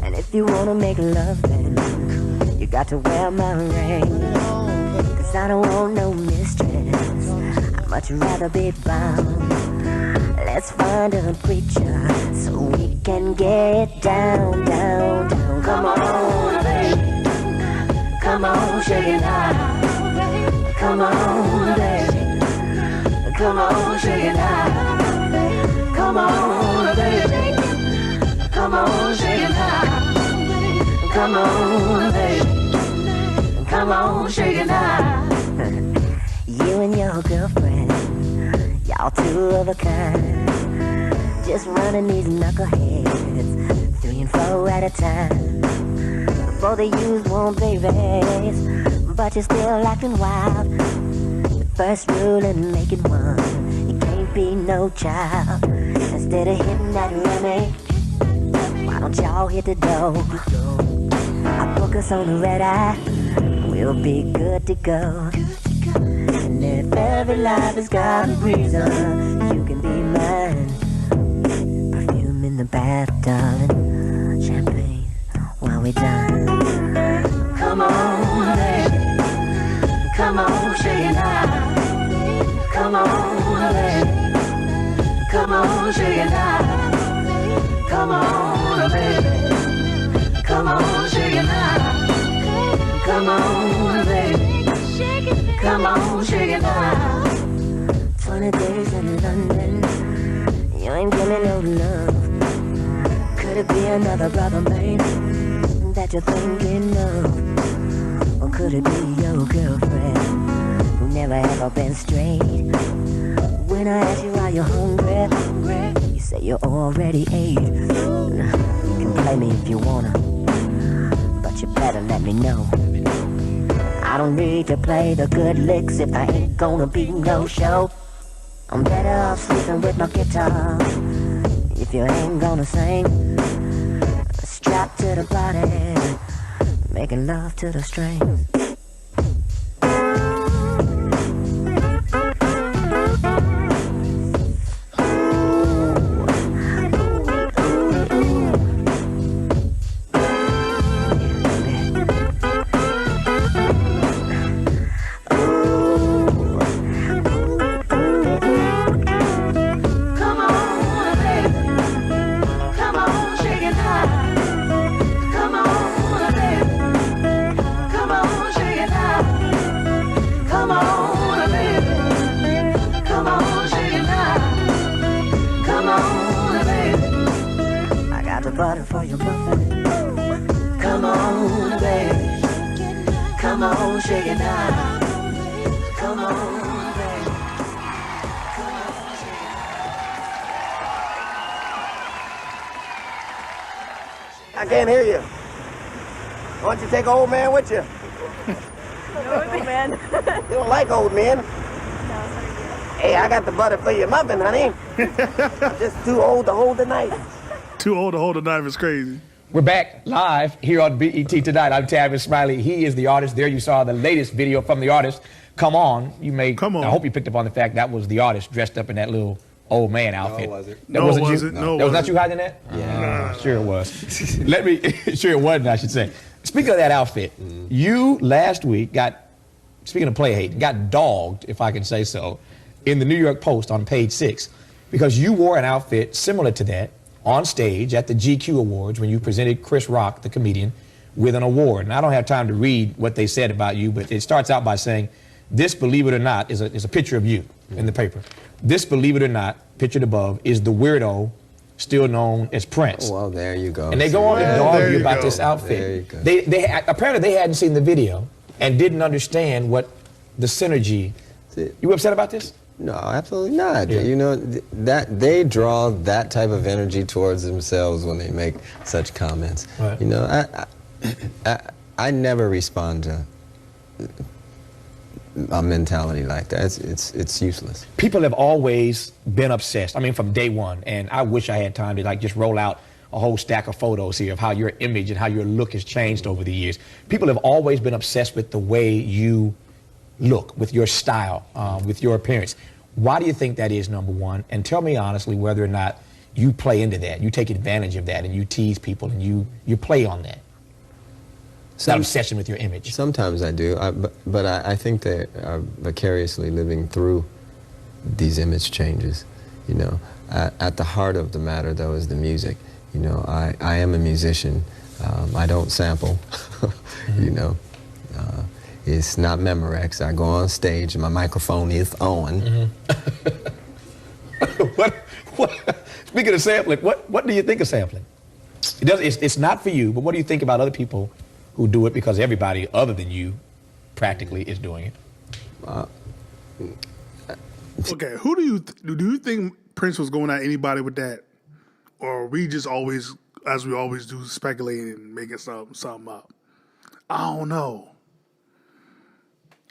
And if you wanna make love, then you got to wear my ring. Cause I don't want no mistress. I'd much rather be bound. Let's find a preacher so we can get down, down, down. Come on, baby. Come on, shake it now. Come on, baby. Come on, shake it now. Come on, baby. Come on, shake it now. Come on, baby. Come on, shake it now. You and your girlfriend, y'all two of a kind. Just running these knuckleheads 3 and 4 at a time. Both of yous want babies, but you're still acting wild. The first rule in making one, you can't be no child. Instead of hitting that Remy, why don't y'all hit the dough? I'll book us on the red eye, we'll be good to go. And if every life has got a reason, you can be mine. Perfume in the bath, darling. Champagne while we dine. Come on, baby. Come on, shake it now. Come on, baby. Come on, shake it now. Come on, baby. Come on, shake it now. Come on, baby. Come on, shake it now. 20 days in London, you ain't giving no love. Could it be another brother, man, that you're thinking of? Or could it be your girlfriend, who never ever been straight? When I ask you, are you hungry? You say you already ate. You can play me if you wanna, but you better let me know. I don't need to play the good licks if I ain't gonna be no show. I'm better off sleeping with my guitar if you ain't gonna sing. Strapped to the body, making love to the strings. butter for your muffin. Come on, baby. Come on, shake it now. Come on, baby. Come on, shake it now. I can't hear you. Why don't you take an old man with you? No, old man. You don't like old men. Hey, I got the butter for your muffin, honey. I'm just too old to hold the knife. Too old to hold a knife is crazy. We're back live here on BET Tonight. I'm Tavis Smiley. He is the artist. There you saw the latest video from the artist. Come on. Come on. I hope you picked up on the fact that was the artist dressed up in that little old man outfit. No, it wasn't. That No, wasn't it you? wasn't. No, it that was not wasn't. you hiding that? Yeah. Sure it was. Sure it wasn't, I should say. Speaking of that outfit, you last week speaking of play hate, got dogged, if I can say so, in the New York Post on page 6 because you wore an outfit similar to that on stage at the GQ Awards when you presented Chris Rock, the comedian, with an award. And I don't have time to read what they said about you, but it starts out by saying, this, believe it or not, is a picture of you in the paper. This, believe it or not, pictured above, is the weirdo still known as Prince. Well, there you go. And they go on to dog you about this outfit. There you go. Apparently they hadn't seen the video and didn't understand what the synergy. You upset about this? No, absolutely not. Yeah. You know, that they draw that type of energy towards themselves when they make such comments. Right. You know, I never respond to a mentality like that. It's useless. People have always been obsessed. I mean, from day one. And I wish I had time to just roll out a whole stack of photos here of how your image and how your look has changed over the years. People have always been obsessed with the way you look, with your style, with your appearance. Why do you think that is, number one? And tell me honestly whether or not you play into that, you take advantage of that, and you tease people, and you play on that. That obsession with your image. Sometimes I do, but I think they are vicariously living through these image changes. You know, at the heart of the matter, though, is the music. You know, I am a musician. I don't sample. You know. It's not Memorex. I go on stage and my microphone is on. Speaking of sampling, what do you think of sampling? It's not for you, but what do you think about other people who do it because everybody other than you practically is doing it? Okay, who do you think Prince was going at anybody with that? Or we just always, as we always do, speculating and making something up? I don't know.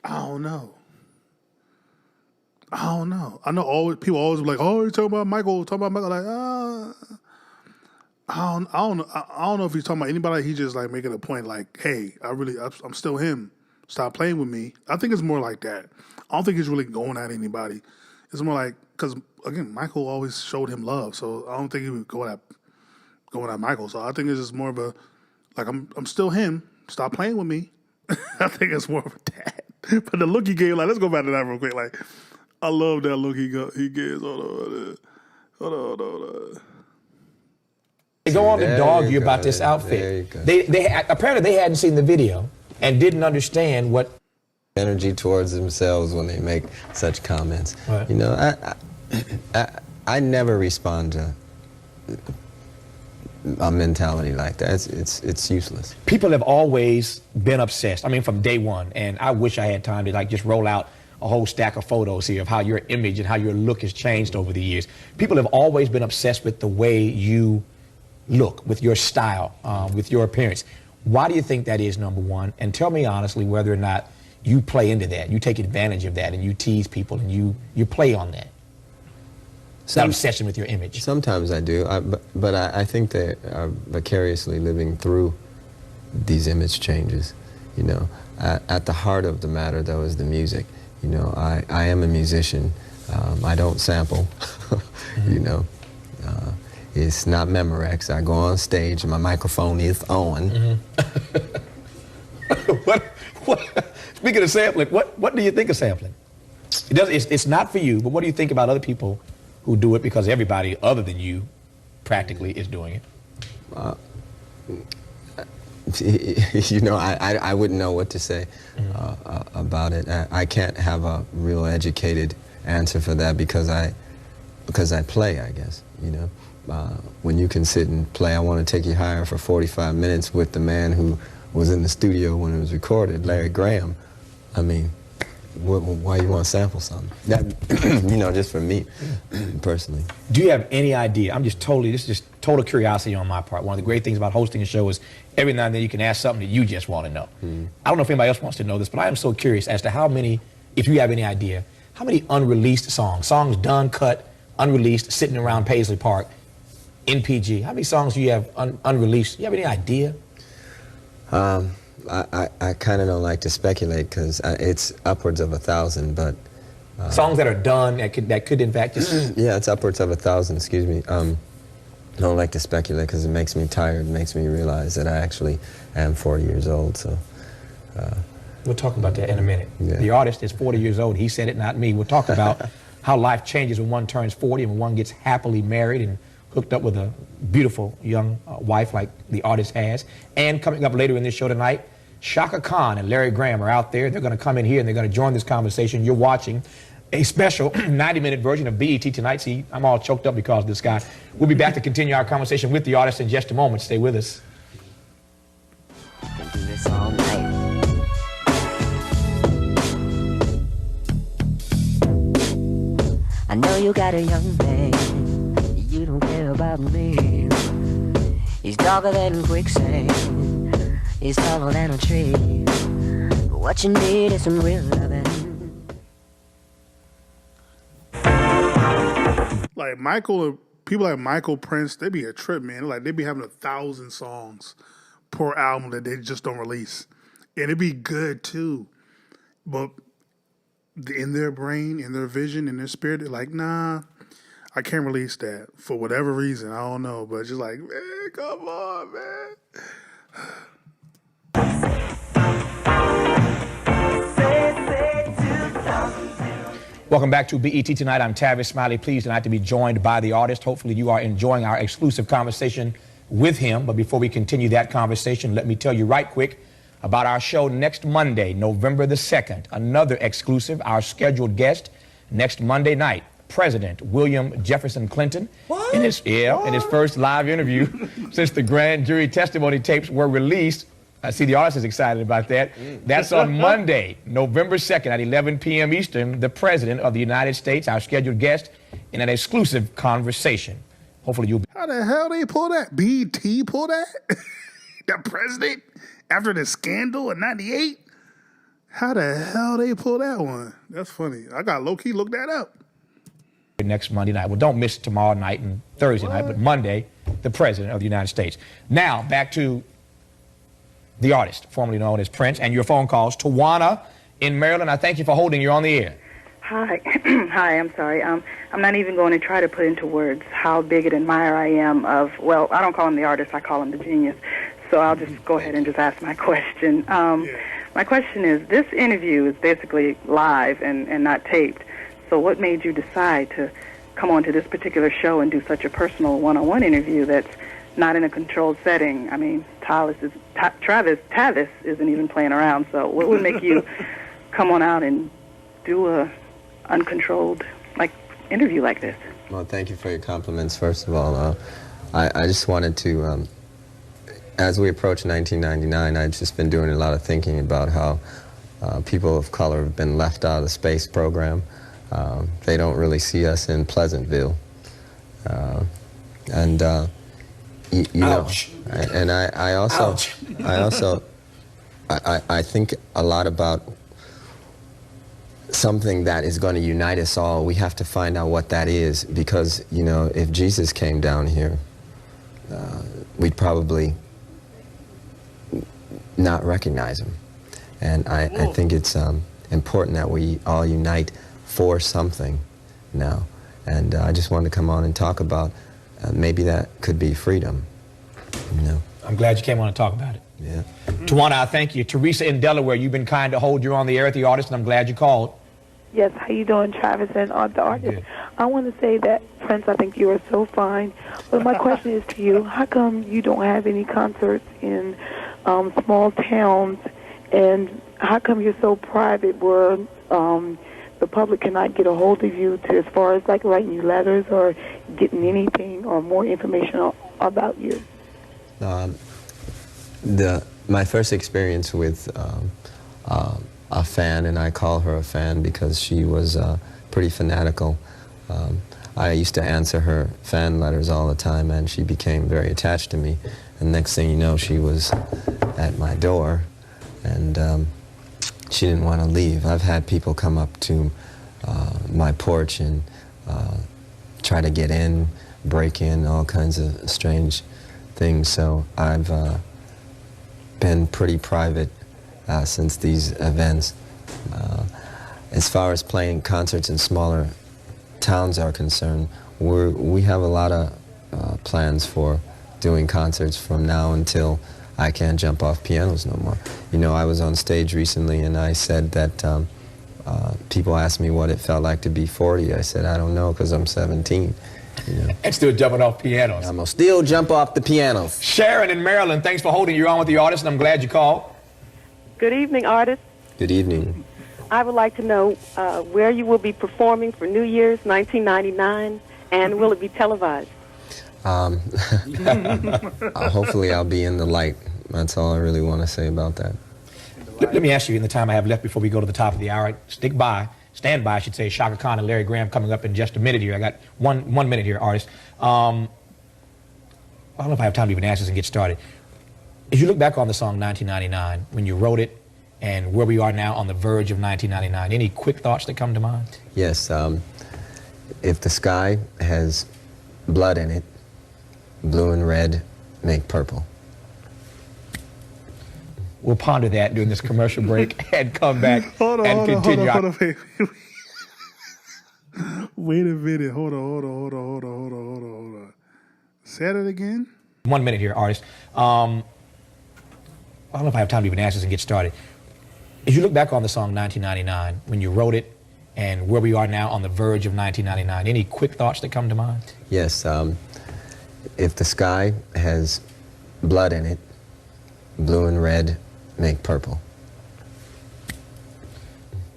I know people always be like, oh, you're talking about Michael. Like, I don't know if he's talking about anybody. He's just like making a point like, hey, I'm still him. Stop playing with me. I think it's more like that. I don't think he's really going at anybody. It's more like, because again, Michael always showed him love, so I don't think he would go at Michael. So I think it's just more of a, like, I'm still him. Stop playing with me. I think it's more of that. But the look he gave, like, let's go back to that real quick. Like, I love that look he gives. Hold on. They go on to dog you about this outfit. Apparently they hadn't seen the video and didn't understand what energy towards themselves when they make such comments. Right. You know, I never respond to a mentality like that. It's useless. People have always been obsessed. I mean, from day one. And I wish I had time to just roll out a whole stack of photos here of how your image and how your look has changed over the years. People have always been obsessed with the way you look, with your style, with your appearance. Why do you think that is, number one? And tell me honestly whether or not you play into that, you take advantage of that, and you tease people, and you play on that. That obsession with your image. Sometimes I do, but I think they are vicariously living through these image changes. You know, at the heart of the matter, though, is the music. You know, I am a musician. I don't sample. You know, it's not Memorex. I go on stage and my microphone is on. Speaking of sampling, what do you think of sampling? It's not for you, but what do you think about other people who do it because everybody other than you practically is doing it? You know, I wouldn't know what to say about it. I can't have a real educated answer for that because because I play, I guess, you know. When you can sit and play I Want to Take You Higher for 45 minutes with the man who was in the studio when it was recorded, Larry Graham, I mean, why you want to sample something? That, you know, just for me, personally. Do you have any idea? This is just total curiosity on my part. One of the great things about hosting a show is every now and then you can ask something that you just want to know. I don't know if anybody else wants to know this, but I am so curious as to how many, if you have any idea, how many unreleased songs done, cut, unreleased, sitting around Paisley Park, NPG, how many songs do you have unreleased? Do you have any idea? I kind of don't like to speculate because it's upwards of 1,000, but... songs that are done that could in fact just... Yeah, it's upwards of 1,000, excuse me. I don't like to speculate because it makes me tired, it makes me realize that I actually am 40 years old, so... We'll talk about that in a minute. Yeah. The artist is 40 years old. He said it, not me. We'll talk about how life changes when one turns 40 and when one gets happily married and hooked up with a beautiful young wife like the artist has. And coming up later in this show tonight, Chaka Khan and Larry Graham are out there. They're going to come in here and they're going to join this conversation. You're watching a special 90-minute version of BET Tonight. See, I'm all choked up because of this guy. We'll be back to continue our conversation with the artist in just a moment. Stay with us. Can do this all night. I know you got a young man, you don't care about me. He's darker than quicksand, he's taller than a tree. What you need is some real loving. Like people like Michael, Prince, they be a trip, man. Like they be having 1,000 songs per album that they just don't release. And it be good too. But in their brain, in their vision, in their spirit, they're like, nah, I can't release that for whatever reason. I don't know. But just like, man, come on, man. Welcome back to BET Tonight. I'm Tavis Smiley. Pleased tonight to be joined by the artist. Hopefully you are enjoying our exclusive conversation with him. But before we continue that conversation, let me tell you right quick about our show next Monday, November the 2nd. Another exclusive, our scheduled guest next Monday night, President William Jefferson Clinton. What? In his first live interview since the grand jury testimony tapes were released. I see the artist is excited about that. That's on Monday, November 2nd at 11 p.m. Eastern, the President of the United States, our scheduled guest, in an exclusive conversation. Hopefully you'll be... How the hell they pull that? BET pull that? The president? After the scandal in 98? How the hell they pull that one? That's funny. I got low-key look that up. Next Monday night. Well, don't miss tomorrow night and Thursday night, but Monday, the President of the United States. Now, back to the artist, formerly known as Prince, and your phone calls. Tawana in Maryland, I thank you for holding. You're on the air. Hi. Hi, I'm sorry. I'm not even going to try to put into words how big an admirer I am of, well, I don't call him the artist, I call him the genius. So I'll just go ahead and just ask my question. My question is, this interview is basically live and not taped. So what made you decide to come on to this particular show and do such a personal one-on-one interview that's not in a controlled setting? I mean, Tavis isn't even playing around. So what would make you come on out and do a uncontrolled interview like this? Well, thank you for your compliments, first of all. I just wanted to, as we approach 1999, I've just been doing a lot of thinking about how people of color have been left out of the space program. They don't really see us in Pleasantville. You know, and I also think a lot about something that is going to unite us all. We have to find out what that is, because, you know, if Jesus came down here, we'd probably not recognize him. And I think it's important that we all unite for something now. And I just wanted to come on and talk about maybe that could be freedom, you know. I'm glad you came on and talk about it. Yeah. Tawana, I thank you. Teresa in Delaware, you've been kind to hold you on the air at the artist, and I'm glad you called. Yes, how you doing, Travis and the artist? Good. I want to say that, Prince, I think you are so fine. But my question is to you, how come you don't have any concerts in small towns, and how come you're so private where the public cannot get a hold of you to, as far as like writing you letters or getting anything or more information about you? My first experience with a fan, and I call her a fan because she was pretty fanatical. I used to answer her fan letters all the time, and she became very attached to me. And next thing you know, she was at my door, and she didn't want to leave. I've had people come up to my porch and try to get in, break in, all kinds of strange things. So I've been pretty private since these events. As far as playing concerts in smaller towns are concerned, we have a lot of plans for doing concerts from now until I can't jump off pianos no more. You know, I was on stage recently and I said that people asked me what it felt like to be 40. I said, I don't know, because I'm 17. You know. And still jumping off pianos. I'm gonna still jump off the pianos. Sharon in Maryland, thanks for holding. You're on with the artist, and I'm glad you called. Good evening, artist. Good evening. I would like to know where you will be performing for New Year's 1999, and will it be televised? Hopefully I'll be in the light. That's all I really want to say about that. Let me ask you, in the time I have left before we go to the top of the hour, stand by, I should say, Chaka Khan and Larry Graham coming up in just a minute here. I got one minute here, artist. I don't know if I have time to even ask this and get started. As you look back on the song 1999, when you wrote it, and where we are now on the verge of 1999, any quick thoughts that come to mind? Yes, if the sky has blood in it, blue and red make purple. We'll ponder that during this commercial break and come back and continue. Wait a minute. Hold on. Say it again. 1 minute here, artist. I don't know if I have time to even ask this and get started. As you look back on the song 1999, when you wrote it, and where we are now on the verge of 1999, any quick thoughts that come to mind? Yes, if the sky has blood in it, blue and red make purple.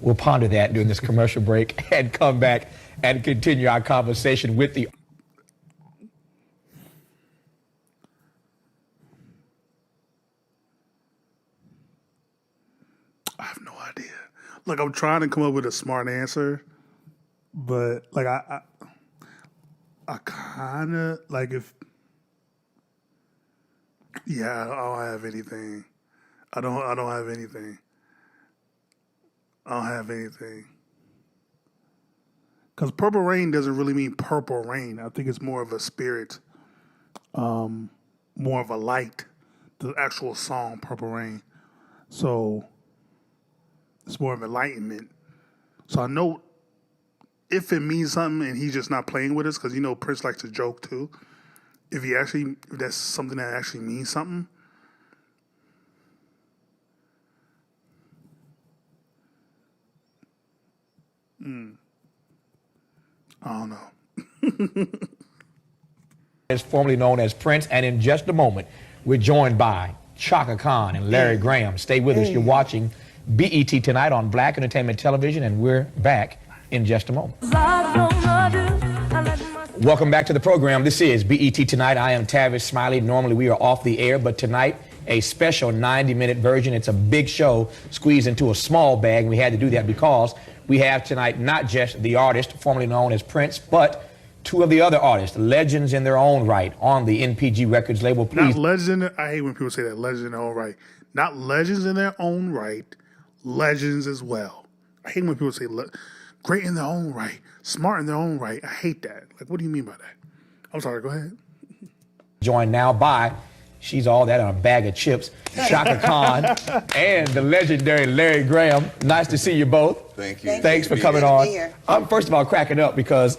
We'll ponder that during this commercial break and come back and continue our conversation with the... I have no idea. Like, I'm trying to come up with a smart answer, but like I kind of like if. Yeah, I don't have anything. I don't have anything. I don't have anything. Because purple rain doesn't really mean purple rain. I think it's more of a spirit, more of a light. The actual song, Purple Rain. So it's more of enlightenment. So I know if it means something and he's just not playing with us, because you know Prince likes to joke too. If that's something that actually means something. I don't know. Is formerly known as Prince, and in just a moment, we're joined by Chaka Khan and Larry Graham. Stay with us. You're watching BET Tonight on Black Entertainment Television, and we're back in just a moment. Welcome back to the program. This is BET Tonight. I am Tavis Smiley. Normally we are off the air, but tonight a special 90-minute version. It's a big show squeezed into a small bag, and we had to do that because we have tonight not just the artist formerly known as Prince, but two of the other artists, legends in their own right on the NPG Records label. Please. Not legends. I hate when people say that, legends in their own right. Not legends in their own right, legends as well. I hate when people say great in their own right, smart in their own right. I hate that. Like, what do you mean by that? I'm sorry, go ahead. Joined now by, she's all that on a bag of chips, Chaka Khan and the legendary Larry Graham. Nice to see you both. Thank you. Thanks for coming on. I'm first of all cracking up because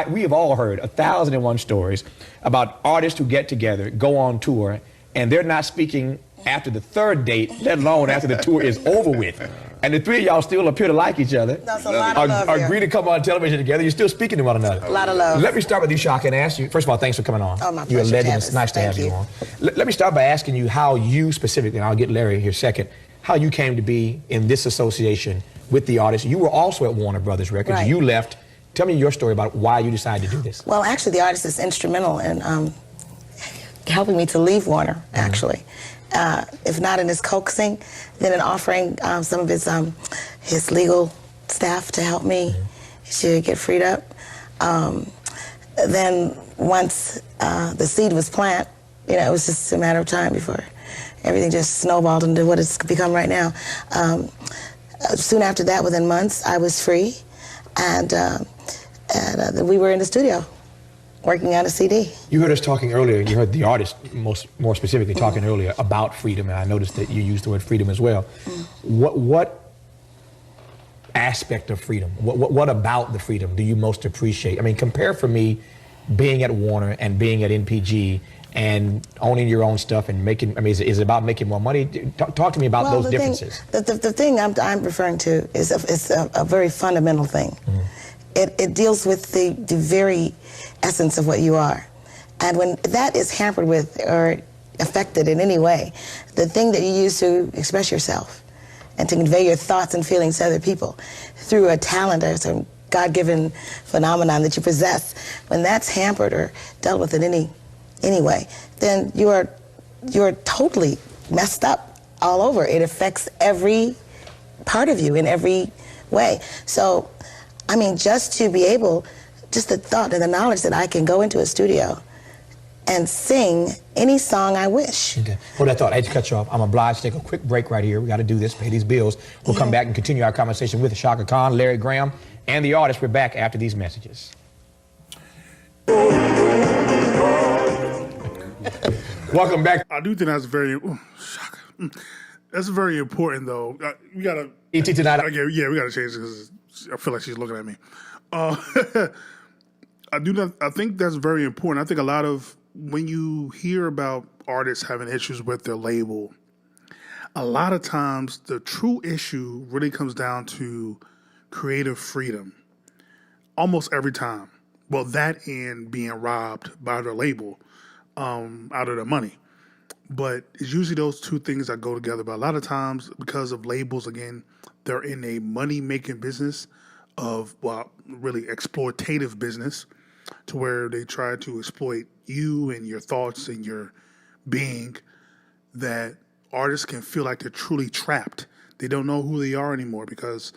we have all heard 1,001 stories about artists who get together, go on tour, and they're not speaking after the third date, let alone after the tour is over with. And the three of y'all still appear to like each other. That's a lot of love agree to come on television together. You're still speaking to one another. A lot of love. Let me start with you, Chaka, and ask you, first of all, thanks for coming on. Oh, my pleasure, You're a legend. Tavis. It's nice to have Thank you on. Let me start by asking you how you specifically, and I'll get Larry here second, how you came to be in this association with the artist. You were also at Warner Brothers Records. Right. You left. Tell me your story about why you decided to do this. Well, actually, the artist is instrumental in helping me to leave Warner, actually. If not in his coaxing, then in offering some of his legal staff to help me to get freed up. Then once the seed was planted, you know, it was just a matter of time before everything just snowballed into what it's become right now. Soon after that, within months, I was free, and we were in the studio working on a CD. You heard us talking earlier, you heard the artist more specifically talking earlier about freedom, and I noticed that you used the word freedom as well. What aspect of freedom, what about the freedom do you most appreciate? I mean, compare for me being at Warner and being at NPG and owning your own stuff and making, I mean, is it about making more money? Talk to me about those differences. The thing I'm referring to is a very fundamental thing. It deals with the very essence of what you are. And when that is hampered with or affected in any way, the thing that you use to express yourself and to convey your thoughts and feelings to other people through a talent or some God-given phenomenon that you possess, when that's hampered or dealt with in any way, then you're totally messed up all over. It affects every part of you in every way. So, I mean, just to be able, just the thought and the knowledge that I can go into a studio and sing any song I wish. Okay. Hold that thought. I hate to cut you off. I'm obliged to take a quick break right here. We got to do this, pay these bills. We'll come back and continue our conversation with Chaka Khan, Larry Graham, and the artist. We're back after these messages. Welcome back. I do think that's that's very important, though. We gotta. ET tonight. Okay, yeah, we gotta change this. I feel like she's looking at me. I think that's very important. I think a lot of when you hear about artists having issues with their label, a lot of times the true issue really comes down to creative freedom. Almost every time. Well, that and being robbed by their label out of their money. But it's usually those two things that go together. But a lot of times, because of labels, again, they're in a money-making business of, well, really exploitative business, to where they try to exploit you and your thoughts and your being, that artists can feel like they're truly trapped. They don't know who they are anymore because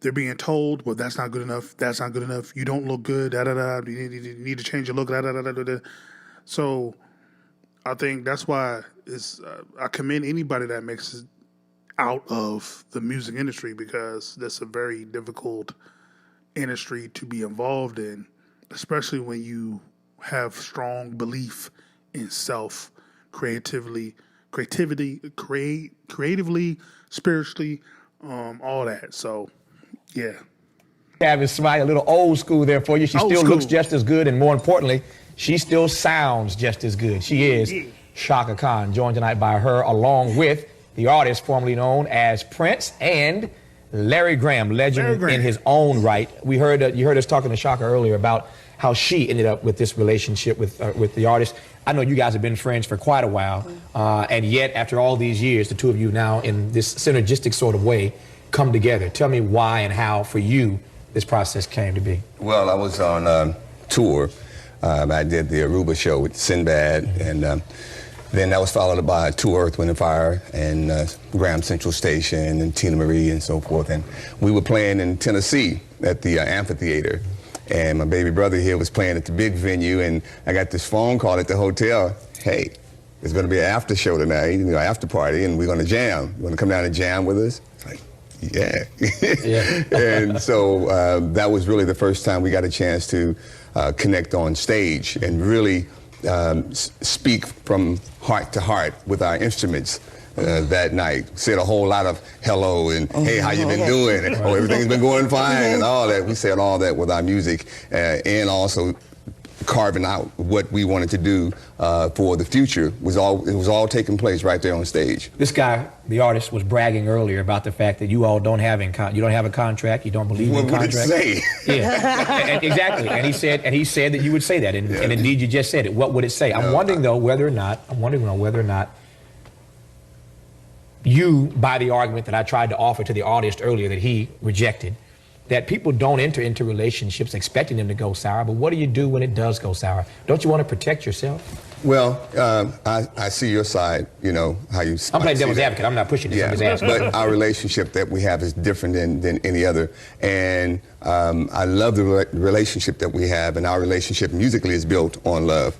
they're being told, well, that's not good enough, that's not good enough, you don't look good, da-da-da, you need to change your look, da-da-da-da-da. So I think that's why I commend anybody that makes it out of the music industry, because that's a very difficult industry to be involved in, especially when you have strong belief in self, creatively, spiritually, all that. So, yeah. Tavis Smiley, a little old school there for you. She still looks just as good, and more importantly, she still sounds just as good. She is Chaka Khan, joined tonight by her, along with the artist formerly known as Prince and Larry Graham, legend in his own right. We heard you heard us talking to Chaka earlier about how she ended up with this relationship with the artist. I know you guys have been friends for quite a while, and yet after all these years, the two of you now in this synergistic sort of way come together. Tell me why and how for you this process came to be. Well, I was on tour. I did the Aruba show with Sinbad, and then that was followed by tour Earth, Wind & Fire and Graham Central Station and Tina Marie and so forth. And we were playing in Tennessee at the amphitheater. And my baby brother here was playing at the big venue, and I got this phone call at the hotel. Hey, there's going to be an after show tonight, after party, and we're going to jam. You want to come down and jam with us? It's like, yeah. And so that was really the first time we got a chance to connect on stage and really speak from heart to heart with our instruments. That night, said a whole lot of hello and hey, how you been doing? And, everything's been going fine and all that. We said all that with our music and also carving out what we wanted to do for the future. It was all taking place right there on stage. This guy, the artist, was bragging earlier about the fact that you all don't have a contract. You don't believe in contracts. What would it say? Yeah, exactly. And he said that you would say that, and indeed you just said it. What would it say? I'm wondering though whether or not you, by the argument that I tried to offer to the artist earlier that he rejected, that people don't enter into relationships expecting them to go sour, but what do you do when it does go sour? Don't you want to protect yourself? Well, I see your side, you know, how you... I'm playing devil's advocate. I'm not pushing this. I'm just asking. But our relationship that we have is different than any other. And I love the relationship that we have, and our relationship musically is built on love.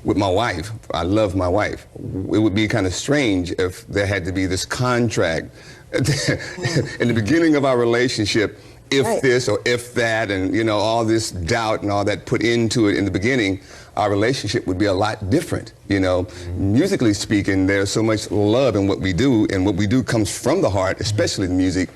With my wife, I love my wife. It would be kind of strange if there had to be this contract in the beginning of our relationship, if this or if that, and you know, all this doubt and all that put into it in the beginning, our relationship would be a lot different. You know, musically speaking, there's so much love in what we do, and what we do comes from the heart, especially the music.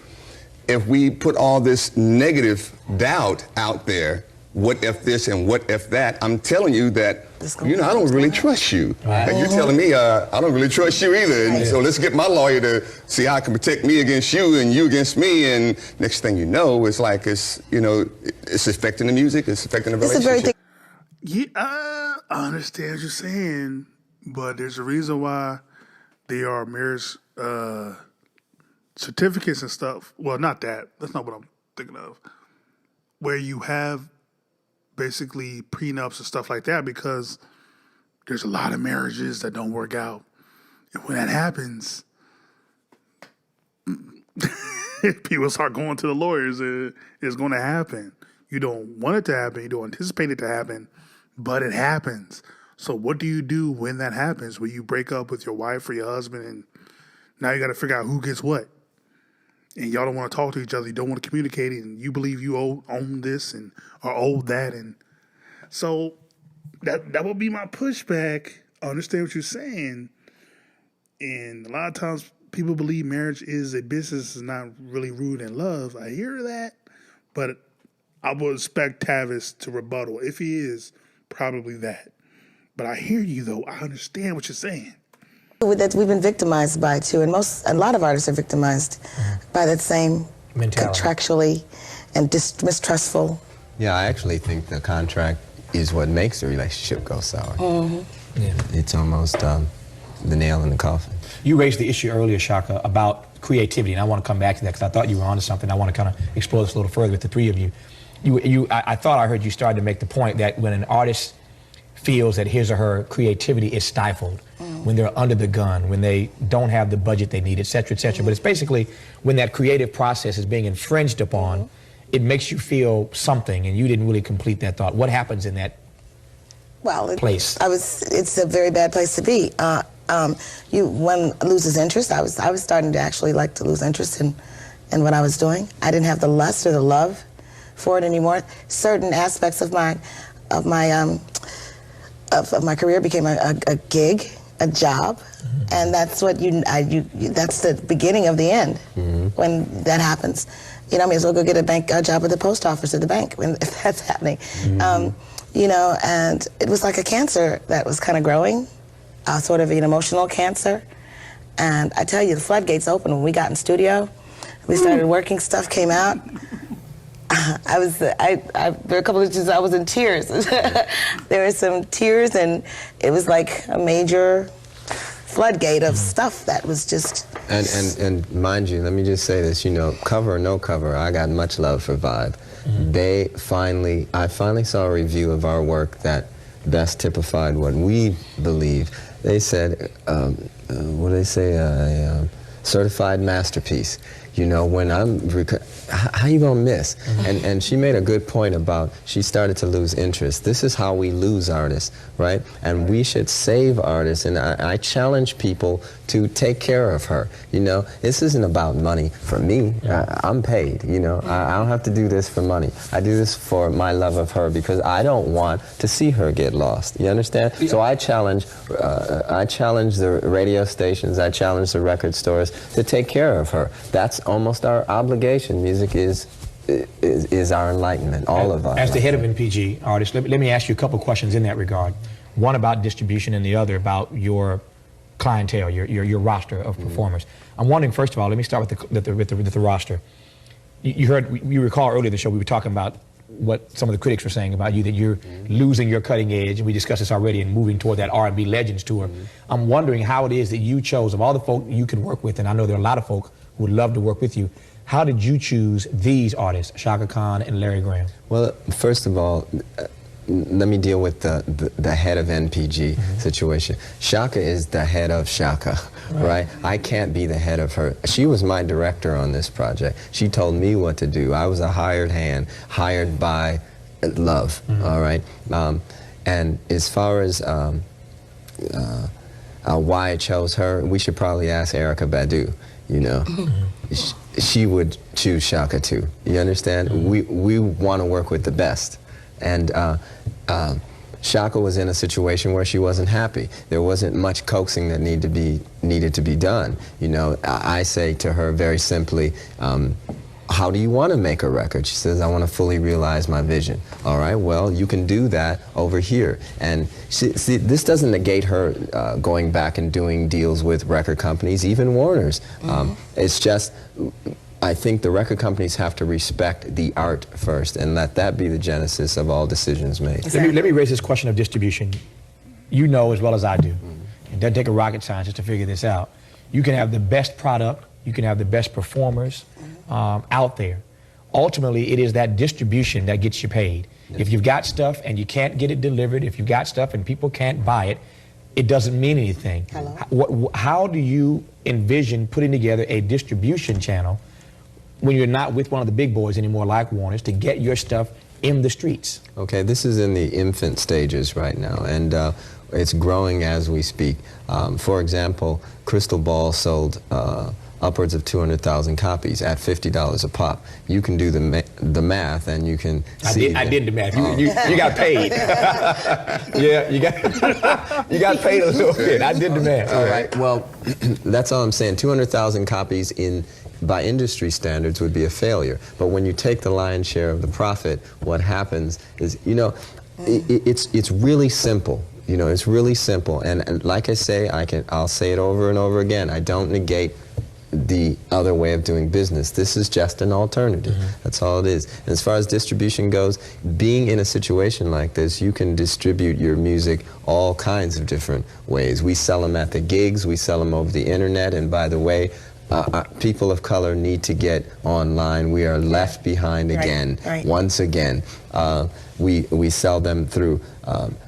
If we put all this negative doubt out there, what if this and what if that, I'm telling you that, you know, I don't really trust you. Right. And you're telling me I don't really trust you either. And so let's get my lawyer to see how I can protect me against you and you against me. And next thing you know, it's like, you know, it's affecting the music, it's affecting the relationship. Yeah, I understand what you're saying, but there's a reason why they are marriage certificates and stuff. Well, not that. That's not what I'm thinking of. Where you have basically prenups and stuff like that, because there's a lot of marriages that don't work out. And when that happens, people start going to the lawyers. It's going to happen. You don't want it to happen. You don't anticipate it to happen, but it happens. So what do you do when that happens? When you break up with your wife or your husband, and now you got to figure out who gets what. And y'all don't want to talk to each other. You don't want to communicate, and you believe you own this and or owe that, and so that would be my pushback. I understand what you're saying, and a lot of times people believe marriage is a business, is not really rooted in love. I hear that, but I would expect Tavis to rebuttal. If he is, probably that. But I hear you though. I understand what you're saying. That we've been victimized by too, and a lot of artists are victimized by that same mentality, contractually and mistrustful. Yeah, I actually think the contract is what makes the relationship go sour. Yeah. It's almost the nail in the coffin. You raised the issue earlier, Chaka, about creativity, and I want to come back to that because I thought you were onto something. I want to kind of explore this a little further with the three of you. I thought I heard you started to make the point that when an artist feels that his or her creativity is stifled, when they're under the gun, when they don't have the budget they need, et cetera, but it's basically when that creative process is being infringed upon, it makes you feel something, and you didn't really complete that thought. What happens in that place? It's a very bad place to be. One loses interest. I was starting to actually like to lose interest in what I was doing. I didn't have the lust or the love for it anymore. Certain aspects of my career became a gig, a job, and that's what that's the beginning of the end. When that happens, you know, I may as well go get a job at the post office or the bank if that's happening. You know, and it was like a cancer that was kind of growing, sort of an emotional cancer. And I tell you, the floodgates opened when we got in studio. We started working, stuff came out. There were a couple of times I was in tears. There were some tears, and it was like a major floodgate of stuff that was just... And mind you, let me just say this, you know, cover or no cover, I got much love for Vibe. I finally saw a review of our work that best typified what we believe. They said, what do they say, a certified masterpiece. You know, when how you gonna miss? And she made a good point about she started to lose interest. This is how we lose artists, right? And we should save artists, and I challenge people to take care of her. You know, this isn't about money for me. I'm paid, you know. I don't have to do this for money. I do this for my love of her because I don't want to see her get lost. You understand? So I challenge the radio stations, I challenge the record stores to take care of her. That's almost our obligation. Music is our enlightenment, all of us. As the head of NPG artists, let me ask you a couple questions in that regard. One about distribution and the other about your clientele, your roster of performers. I'm wondering, first of all, let me start with the roster. You recall earlier in the show we were talking about what some of the critics were saying about you, that you're losing your cutting edge, and we discussed this already, and moving toward that R&B Legends tour. I'm wondering how it is that you chose, of all the folk you can work with, and I know there are a lot of folk who would love to work with you, how did you choose these artists, Chaka Khan and Larry Graham? Well, first of all, let me deal with the head of NPG situation. Chaka is the head of Chaka, right? I can't be the head of her. She was my director on this project. She told me what to do. I was a hired hand, hired by love, all right? And as far as why I chose her, we should probably ask Erykah Badu, you know. She would choose Chaka too, you understand? We want to work with the best. And Chaka was in a situation where she wasn't happy. There wasn't much coaxing that needed to be done. You know, I say to her very simply, how do you want to make a record? She says, I want to fully realize my vision. All right, well, you can do that over here. And see, this doesn't negate her going back and doing deals with record companies, even Warner's. It's just, I think the record companies have to respect the art first and let that be the genesis of all decisions made. Let me raise this question of distribution. You know as well as I do, it doesn't take a rocket scientist to figure this out. You can have the best product, you can have the best performers out there. Ultimately, it is that distribution that gets you paid. If you've got stuff and you can't get it delivered, if you've got stuff and people can't buy it, it doesn't mean anything. How do you envision putting together a distribution channel when you're not with one of the big boys anymore like Warner's to get your stuff in the streets? Okay, this is in the infant stages right now, and it's growing as we speak. For example, Crystal Ball sold upwards of 200,000 copies at $50 a pop. You can do the math, and you can see. I did the math. You got paid. Yeah, you got paid a little bit. I did the math. All right. Well, that's all I'm saying. 200,000 copies by industry standards would be a failure. But when you take the lion's share of the profit, what happens is, you know, it's really simple. You know, it's really simple. And like I say, I'll say it over and over again. I don't negate the other way of doing business. This is just an alternative. That's all it is. And as far as distribution goes, being in a situation like this, you can distribute your music all kinds of different ways. We sell them at the gigs, we sell them over the internet, and by the way, people of color need to get online. We are left behind again, once again. We sell them through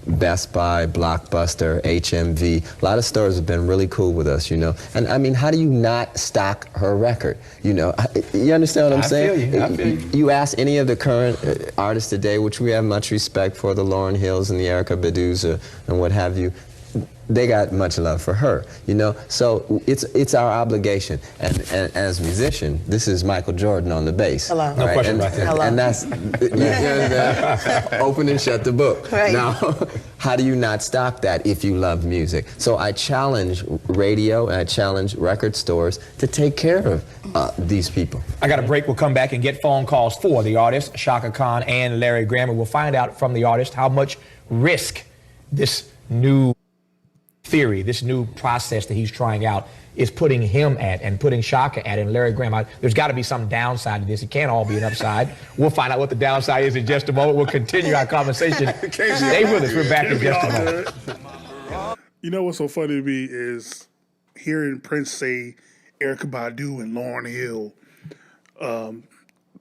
Best Buy, Blockbuster, HMV. A lot of stores have been really cool with us, you know. And I mean, how do you not stock her record? You know, you understand what I'm saying? I feel you. You ask any of the current artists today, which we have much respect for, the Lauryn Hills and the Erykah Badus and what have you, they got much love for her, you know. So it's our obligation, and as a musician, this is Michael Jordan on the bass. Hello. No question about that. Hello. And that's open and shut the book. Right. Now, how do you not stop that if you love music? So I challenge radio and I challenge record stores to take care of these people. I got a break. We'll come back and get phone calls for the artists, Chaka Khan and Larry Graham, and we'll find out from the artist how much risk this new theory, this new process that he's trying out is putting him at, and putting Chaka at, and Larry Graham out. There's got to be some downside to this. It can't all be an upside. We'll find out what the downside is in just a moment. We'll continue our conversation. Stay with us. We're back in just a moment. You know what's so funny to me is hearing Prince say Erykah Badu and Lauryn Hill,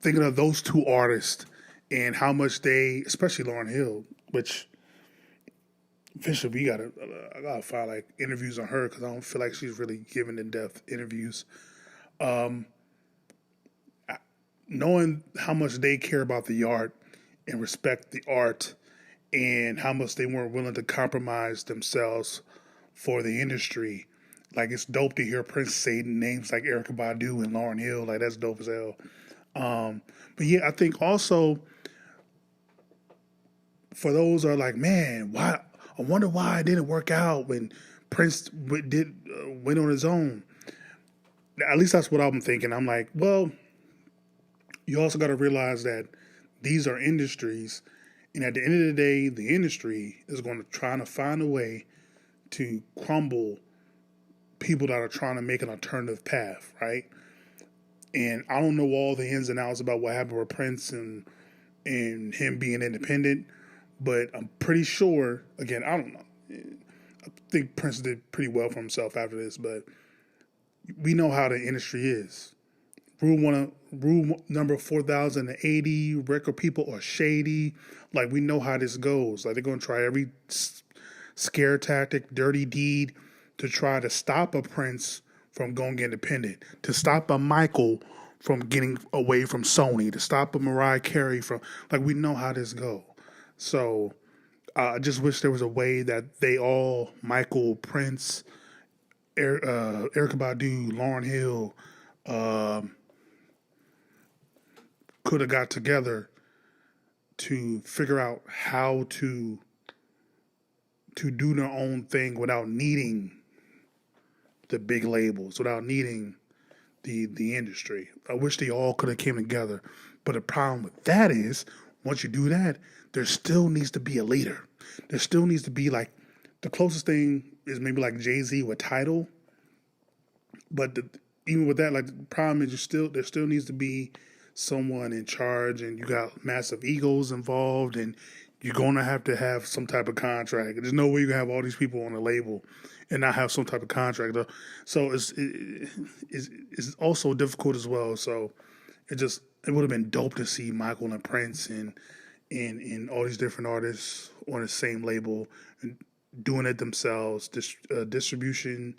thinking of those two artists and how much they, especially Lauryn Hill, which eventually I gotta find like interviews on her because I don't feel like she's really giving in-depth interviews. Knowing how much they care about the art and respect the art, and how much they weren't willing to compromise themselves for the industry, like it's dope to hear Prince say names like Erykah Badu and Lauryn Hill. Like that's dope as hell. But yeah, I think also for those who are like, man, why? I wonder why it didn't work out when Prince went on his own. At least that's what I'm thinking. I'm like, well, you also got to realize that these are industries, and at the end of the day, the industry is going to try to find a way to crumble people that are trying to make an alternative path, right? And I don't know all the ins and outs about what happened with Prince and and him being independent. But I'm pretty sure, again, I don't know. I think Prince did pretty well for himself after this, but we know how the industry is. Rule number 4080, record people are shady. Like, we know how this goes. Like, they're going to try every scare tactic, dirty deed to try to stop a Prince from going independent, to stop a Michael from getting away from Sony, to stop a Mariah Carey from, like, we know how this go. So I just wish there was a way that they all, Michael, Prince, Erykah Badu, Lauryn Hill, could have got together to figure out how to do their own thing without needing the big labels, without needing the industry. I wish they all could have came together. But the problem with that is, once you do that, there still needs to be a leader. There still needs to be, like, the closest thing is maybe like Jay-Z with Tidal. But even with that, like, the problem is there still needs to be someone in charge, and you got massive egos involved, and you're going to have some type of contract. There's no way you can have all these people on a label and not have some type of contract. So it's also difficult as well. So it would have been dope to see Michael and Prince and all these different artists on the same label and doing it themselves, distribution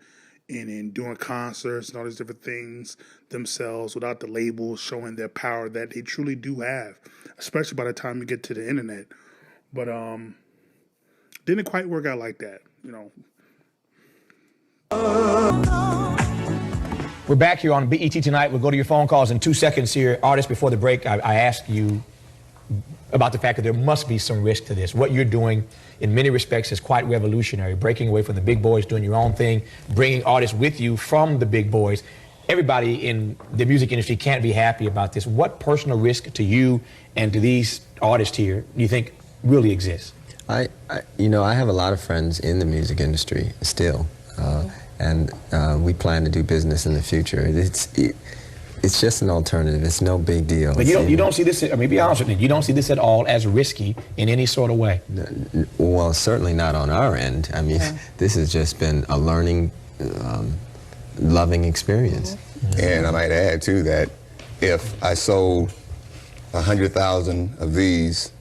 and doing concerts and all these different things themselves without the labels, showing their power that they truly do have, especially by the time you get to the internet. But didn't quite work out like that, you know. We're back here on BET Tonight. We'll go to your phone calls in 2 seconds here. Artists, before the break, I asked you about the fact that there must be some risk to this. What you're doing, in many respects, is quite revolutionary, breaking away from the big boys, doing your own thing, bringing artists with you from the big boys. Everybody in the music industry can't be happy about this. What personal risk to you and to these artists here do you think really exists? I have a lot of friends in the music industry still, and we plan to do business in the future. It's just an alternative. It's no big deal. But you don't see this, I mean, be honest with me, you don't see this at all as risky in any sort of way? Well, certainly not on our end. I mean, this has just been a learning, loving experience. Mm-hmm. And I might add, too, that if I sold 100,000 of these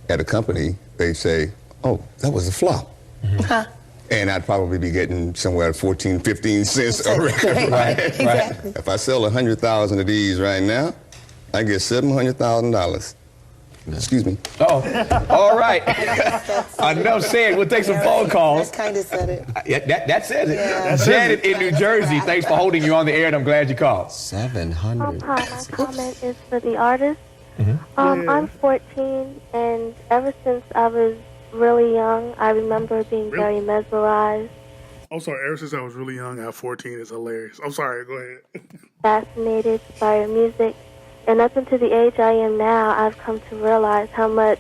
at a company, they say, oh, that was a flop. Mm-hmm. And I'd probably be getting somewhere at 14, 15 cents a record. Right. Exactly. If I sell 100,000 of these right now, I get $700,000. Excuse me. Oh, all right. Enough said. We'll take some phone calls. That kind of said it. That says it. Yeah. Janet in New Jersey, thanks for holding you on the air, and I'm glad you called. 700. Hi, my comment is for the artist. Mm-hmm. I'm 14, and ever since I was really young, I remember being very mesmerized. I'm sorry, ever since I was really young at 14 is hilarious. I'm sorry, go ahead. Fascinated by your music. And up until the age I am now, I've come to realize how much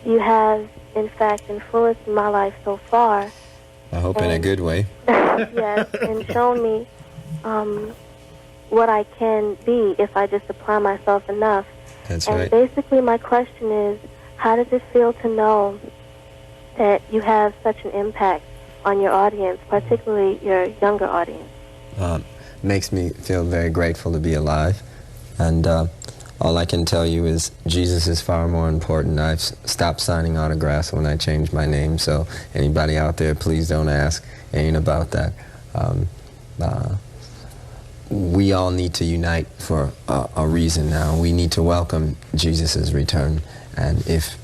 you have, in fact, influenced my life so far. I hope in a good way. Yes, and shown me what I can be if I just apply myself enough. That's and right. Basically, my question is, how does it feel to know that you have such an impact on your audience, particularly your younger audience? Makes me feel very grateful to be alive. And all I can tell you is Jesus is far more important. I've stopped signing autographs when I changed my name, so anybody out there, please don't ask. Ain't about that. We all need to unite for a reason now. We need to welcome Jesus' return. And if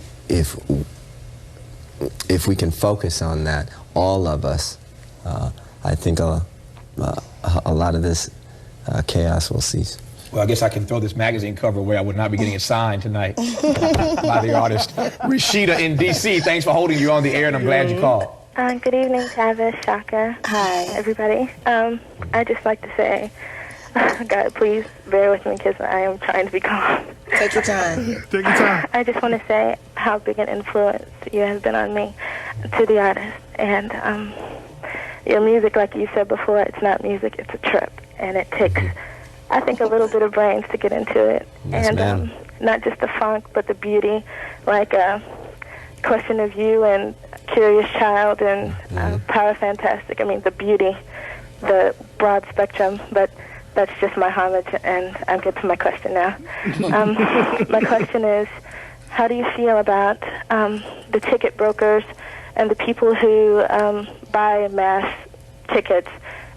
we can focus on that, all of us, I think a lot of this chaos will cease. Well, I guess I can throw this magazine cover away. I would not be getting it signed tonight by the artist. Rashida in D.C., thanks for holding you on the air, and I'm glad you called. Good evening, Tavis, Chaka. Hi. Everybody. I'd just like to say, God, please bear with me because I am trying to be calm. Take your time. Take your time. I just want to say how big an influence you have been on me to the artist. And your music, like you said before, it's not music, it's a trip. And it takes, I think, a little bit of brains to get into it. Yes, and ma'am. not just the funk, but the beauty, like Question of You and Curious Child and Power Fantastic. I mean, the beauty, the broad spectrum, but that's just my homage, and I'll get to my question now. My question is, how do you feel about the ticket brokers and the people who buy mass tickets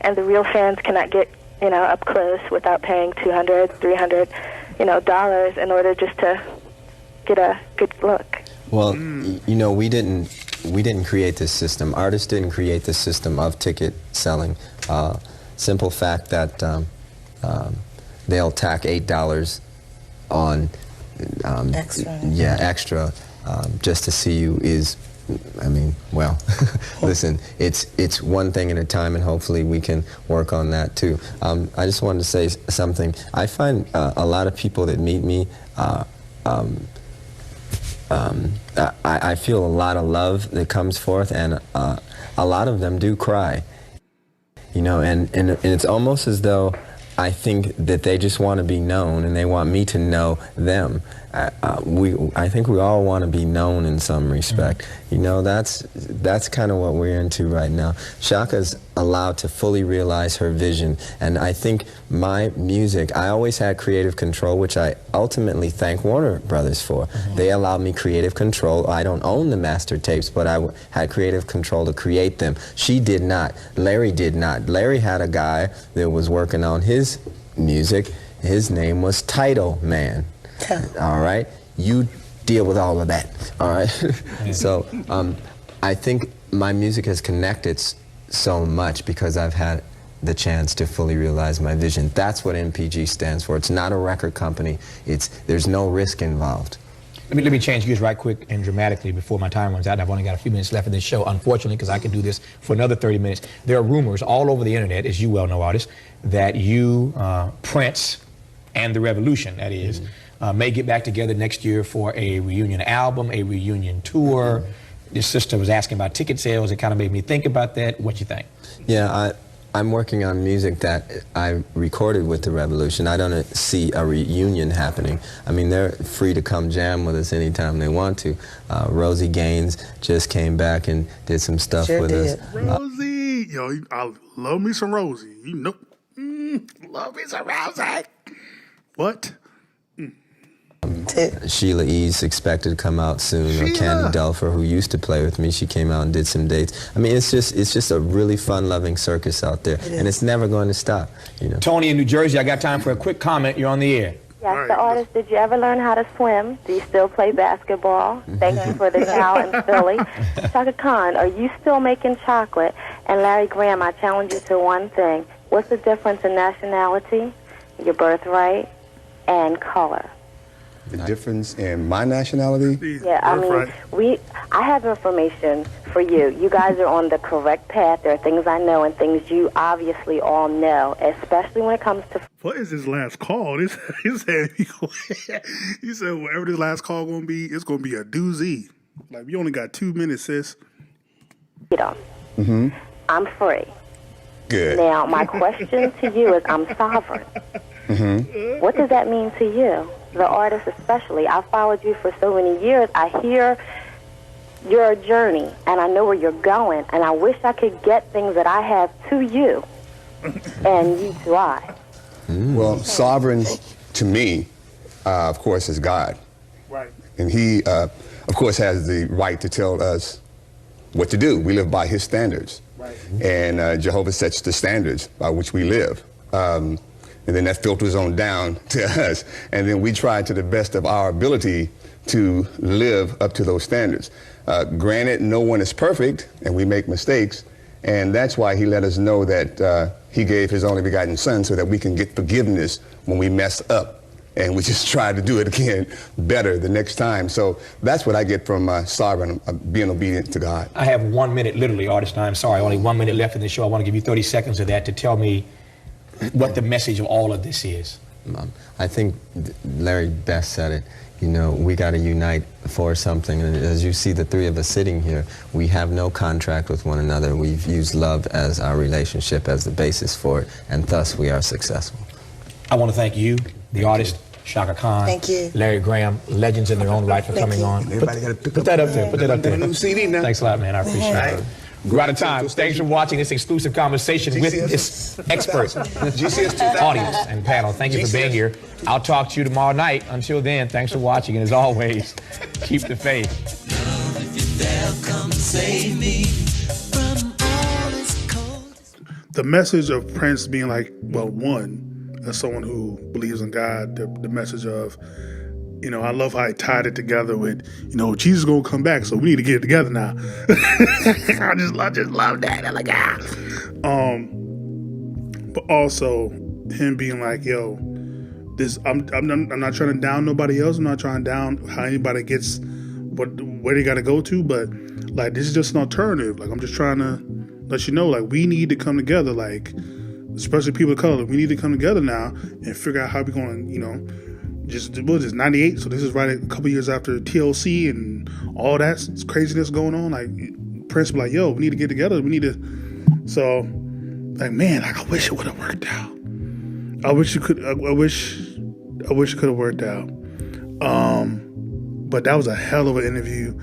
and the real fans cannot get, up close without paying $200, $300, dollars in order just to get a good look? Well, we didn't create this system. Artists didn't create the system of ticket selling. Simple fact that they'll tack $8 on extra. Yeah, extra, just to see you is, well, listen, it's one thing at a time, and hopefully we can work on that too. I just wanted to say something. I find a lot of people that meet me, I feel a lot of love that comes forth, and a lot of them do cry. And it's almost as though I think that they just want to be known, and they want me to know them. I think we all want to be known in some respect. That's kind of what we're into right now. Chaka's allowed to fully realize her vision, and I think my music, I always had creative control, which I ultimately thank Warner Brothers for. They allowed me creative control. I don't own the master tapes, but I had creative control to create them. She did not. Larry did not. Larry had a guy that was working on his music. His name was Title Man. All right, you deal with all of that. All right. So I think my music has connected so much because I've had the chance to fully realize my vision. That's what MPG stands for. It's not a record company. There's no risk involved. Let me change gears right quick and dramatically before my time runs out. I've only got a few minutes left in this show, unfortunately, because I can do this for another 30 minutes. There are rumors all over the internet, as you well know, artists, that you, Prince, and The Revolution, that is, may get back together next year for a reunion album, a reunion tour. This sister was asking about ticket sales. It kind of made me think about that. What you think? Yeah, I'm working on music that I recorded with The Revolution. I don't see a reunion happening. They're free to come jam with us anytime they want to. Rosie Gaines just came back and did some stuff with us. Rosie, I love me some Rosie. Love me some Rosie. What? Sheila E's expected to come out soon. Or Candy Dulfer, who used to play with me, she came out and did some dates. It's just a really fun-loving circus out there, and it's never going to stop. Tony in New Jersey, I got time for a quick comment. You're on the air. Yes, the artist. Did you ever learn how to swim? Do you still play basketball? Thank you for the cow in Philly. Chaka Khan, are you still making chocolate? And Larry Graham, I challenge you to one thing. What's the difference in nationality, your birthright, and color? The difference in my nationality? Yeah, I have information for you. You guys are on the correct path. There are things I know and things you obviously all know, especially when it comes to... What is his last call? He said whatever this last call going to be, it's going to be a doozy. Like, you only got 2 minutes, sis. I'm free. Good. Now, my question to you is, I'm sovereign. What does that mean to you? The artist especially. I followed you for so many years. I hear your journey, and I know where you're going, and I wish I could get things that I have to you, and you to I. Well, sovereign to me, of course, is God. Right. And he, of course, has the right to tell us what to do. We live by his standards. Right. And Jehovah sets the standards by which we live. And then that filters on down to us. And then we try to the best of our ability to live up to those standards. Granted, no one is perfect, and we make mistakes. And that's why he let us know that he gave his only begotten son so that we can get forgiveness when we mess up. And we just try to do it again better the next time. So that's what I get from sovereign, being obedient to God. I have 1 minute, literally, artist. I'm sorry, only 1 minute left in the show. I want to give you 30 seconds of that to tell me what the message of all of this is. I think Larry best said it. We got to unite for something. And as you see the three of us sitting here, we have no contract with one another. We've used love as our relationship as the basis for it, and thus we are successful. I want to thank you, the artist, Chaka Khan. Thank you. Larry Graham, legends in their own right for coming on. Everybody got to Put that up there. Put that up there. New CD now. Thanks a lot, man. I appreciate it. We're out of time. Thanks for watching this exclusive conversation with this expert audience and panel. Thank you for being here. I'll talk to you tomorrow night. Until then, thanks for watching. And as always, keep the faith. The message of Prince being like, well, one, as someone who believes in God, the message of, you know, I love how I tied it together with, you know, Jesus is going to come back, so we need to get it together now. I just love that. I'm like, but also him being like, yo, this, I'm not trying to down nobody else. I'm not trying to down how anybody gets where they got to go to, but like, this is just an alternative. Like, I'm just trying to let you know, like, we need to come together, like, especially people of color, we need to come together now and figure out how we're going, you know, just 98, so this is right a couple years after TLC and all that craziness going on. Like, Prince be like, yo, we need to get together, we need to, so, like, man, like, I wish it would have worked out. I wish it could have worked out. But that was a hell of an interview.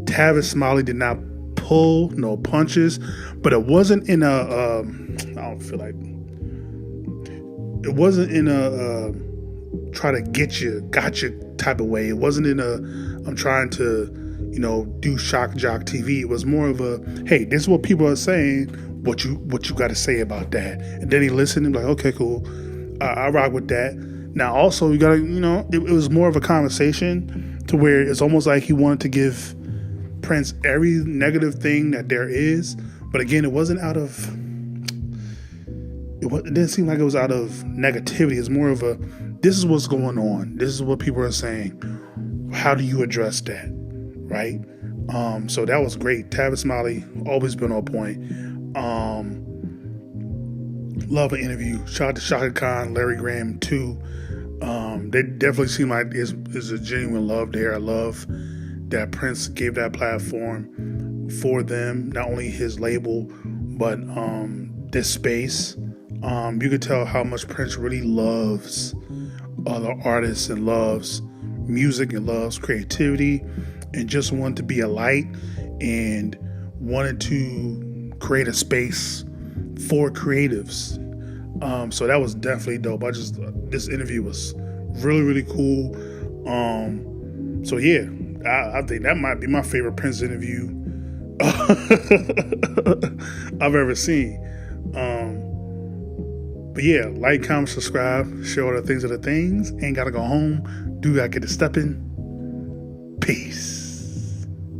Tavis Smiley did not pull no punches, but it wasn't in a I don't feel like it wasn't in a try to gotcha type of way. It wasn't in a I'm trying to, you know, do shock jock TV. It was more of a, hey, this is what people are saying, what you got to say about that. And then he listened and like, okay, cool, I rock with that. Now also you gotta, you know, it was more of a conversation to where it's almost like he wanted to give Prince every negative thing that there is, but again, it wasn't out of, it didn't seem like it was out of negativity. It's more of a, this is what's going on, this is what people are saying, how do you address that, right? So that was great. Tavis Smiley, always been on point. Love an interview. Shout out to Chaka Khan, Larry Graham too. They definitely seem like there's a genuine love there. I love that Prince gave that platform for them, not only his label, but this space. You could tell how much Prince really loves other artists and loves music and loves creativity and just wanted to be a light and wanted to create a space for creatives. So that was definitely dope. This interview was really, really cool. So yeah, I think that might be my favorite Prince interview I've ever seen. But yeah, like, comment, subscribe, share all the things are the things. Ain't gotta go home. Do gotta get to stepping. Peace.